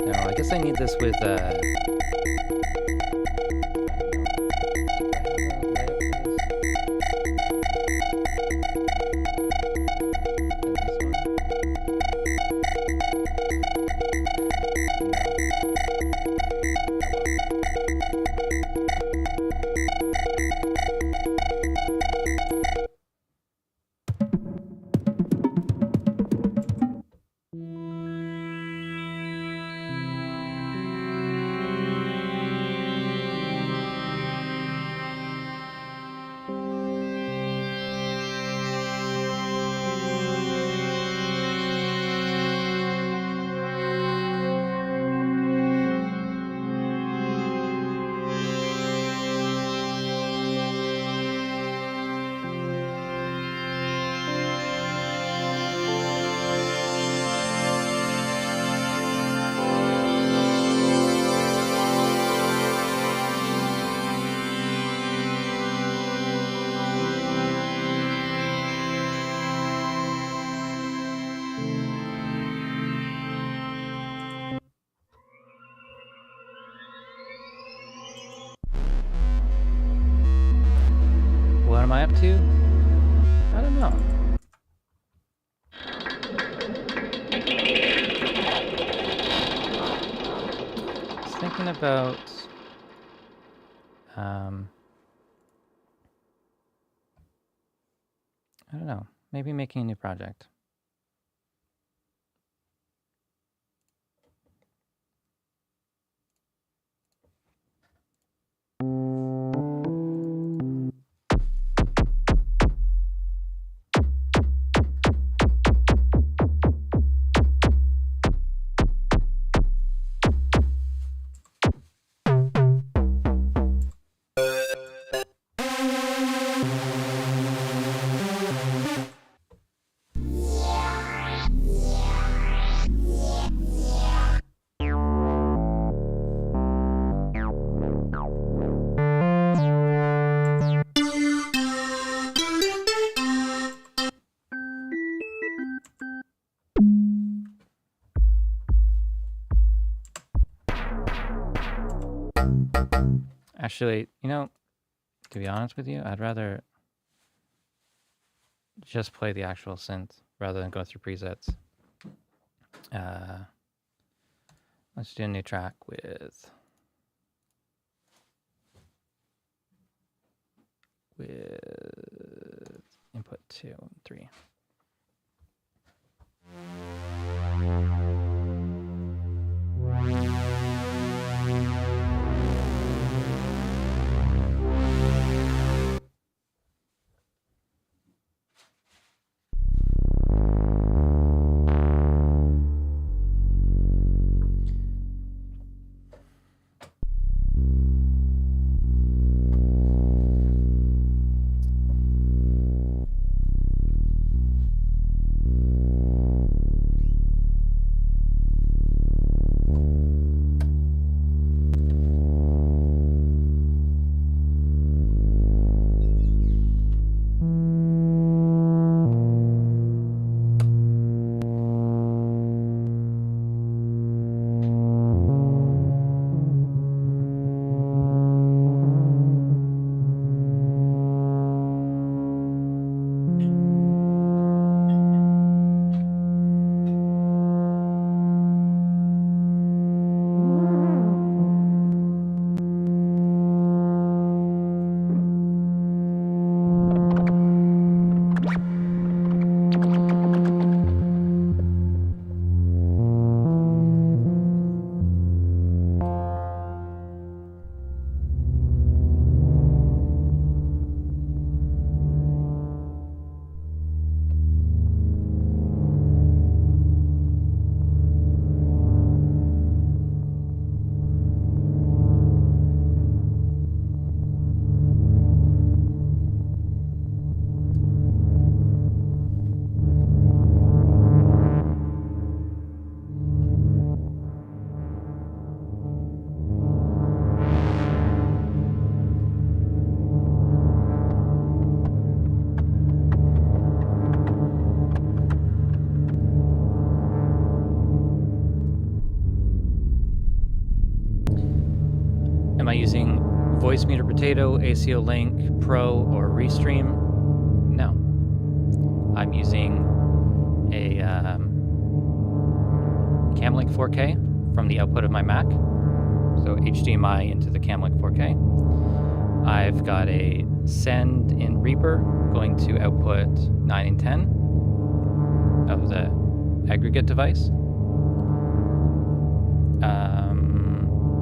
No, I guess I need this with what am I up to? I don't know. I was thinking about I don't know, maybe making a new project. Actually, you know, to be honest with you, I'd rather just play the actual synth rather than go through presets. Let's do a new track with input 2 and 3. Am I using Voice Meter Potato, ACO Link, Pro, or Restream? No. I'm using a Camlink 4K from the output of my Mac. So HDMI into the Camlink 4K. I've got a send in Reaper going to output 9 and 10 of the aggregate device.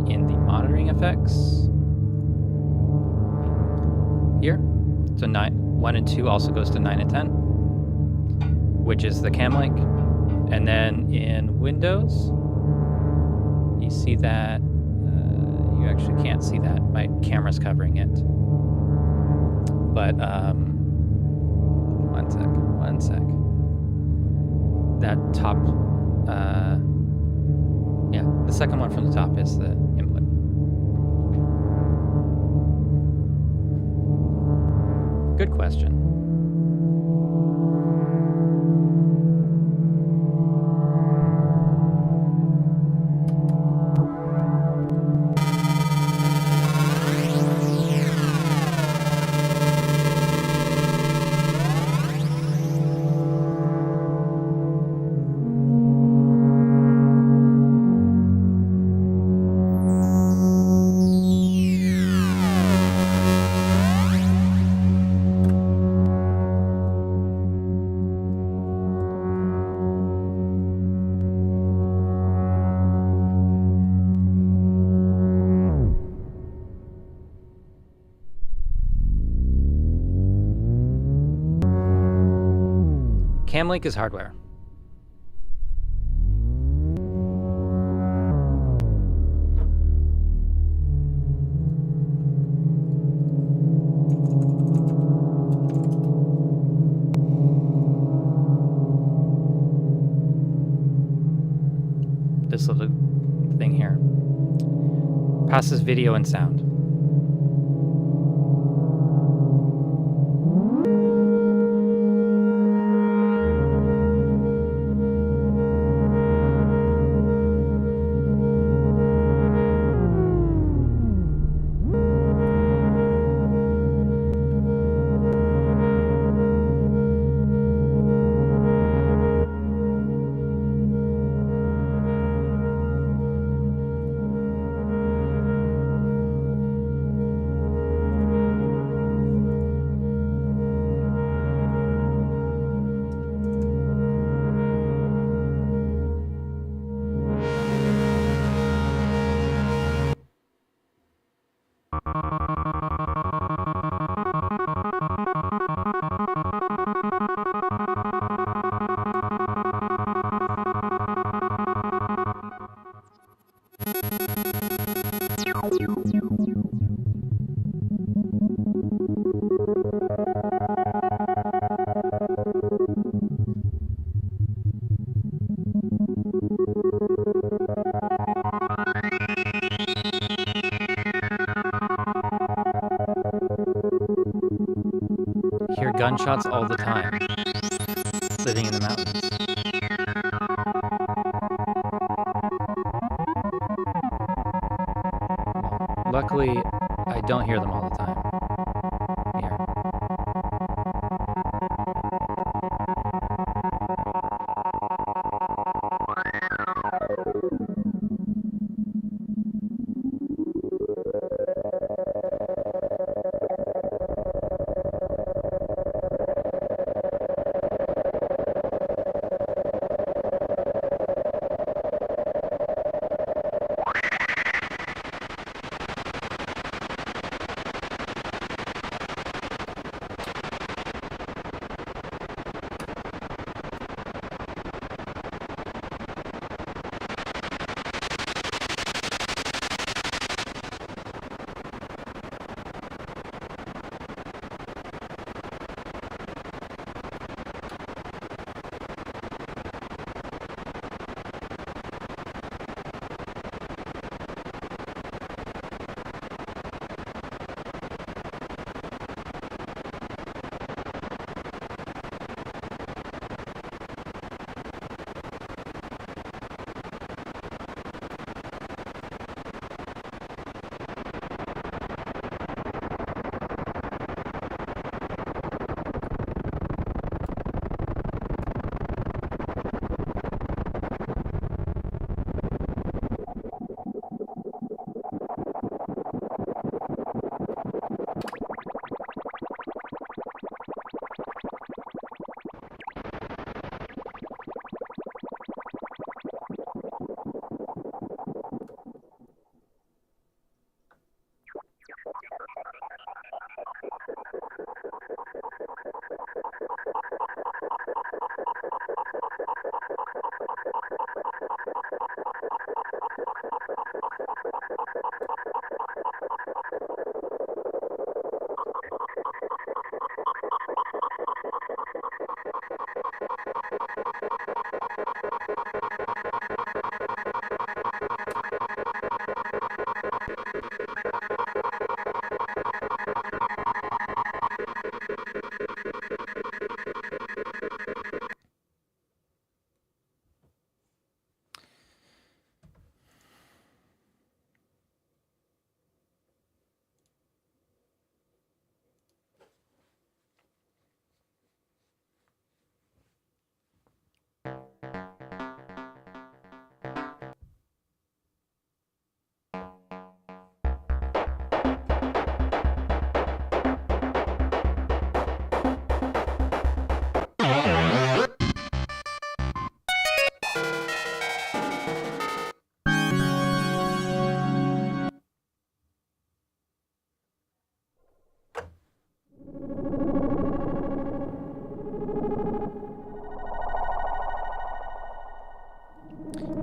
In the monitoring effects here, so 1 and 2 also goes to 9 and 10, which is the Camlink. And then in Windows, you see that you actually can't see that. My camera's covering it. But one sec. That top, yeah, the second one from the top is the input. Good question. Camlink is hardware. This little thing here passes video and sound. Hear gunshots all the time, living in the mountains. Well, luckily, I don't hear them all the time here.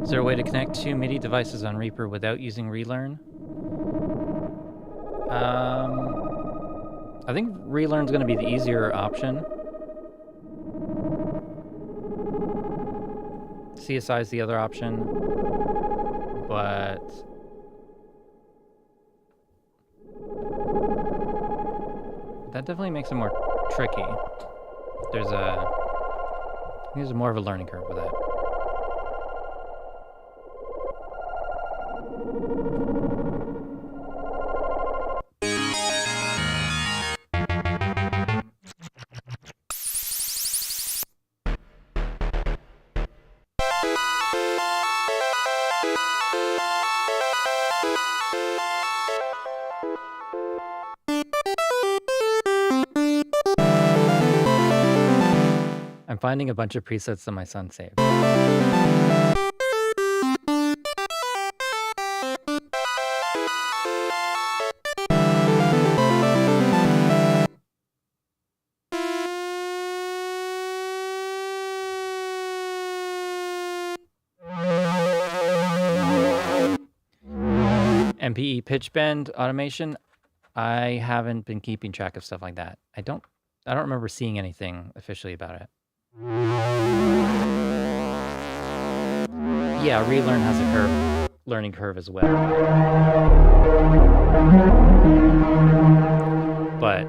Is there a way to connect two MIDI devices on Reaper without using Relearn? I think Relearn's going to be the easier option. CSI is the other option, but that definitely makes it more tricky. There's more of a learning curve with that. I'm finding a bunch of presets that my son saved. MPE pitch bend automation. I haven't been keeping track of stuff like that. I don't remember seeing anything officially about it. Yeah, Relearn has a learning curve as well. But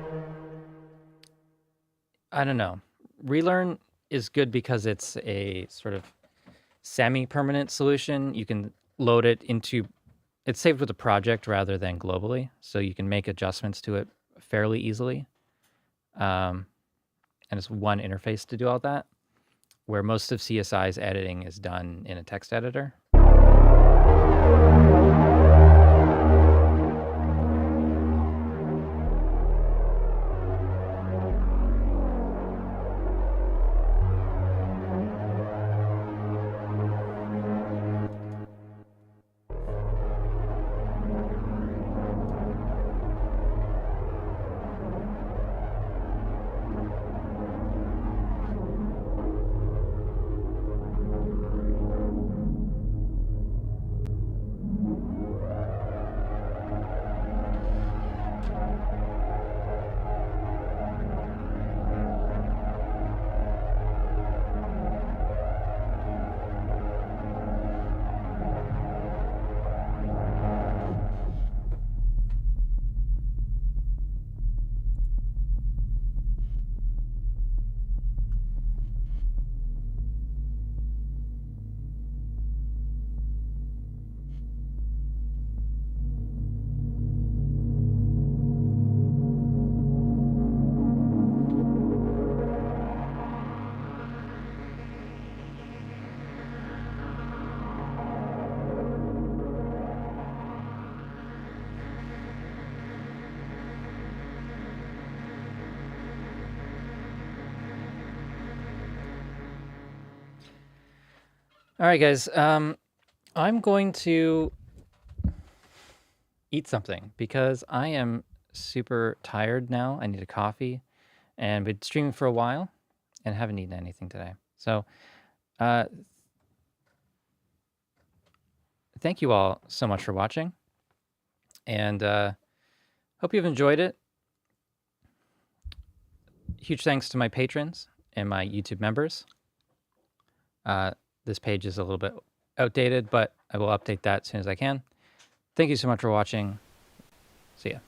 I don't know. Relearn is good because it's a sort of semi-permanent solution. You can load it into, it's saved with a project rather than globally, so you can make adjustments to it fairly easily. And it's one interface to do all that, where most of CSI's editing is done in a text editor. All right, guys. I'm going to eat something because I am super tired now. I need a coffee, and been streaming for a while and haven't eaten anything today. So thank you all so much for watching, and hope you've enjoyed it. Huge thanks to my patrons and my YouTube members. This page is a little bit outdated, but I will update that as soon as I can. Thank you so much for watching. See ya.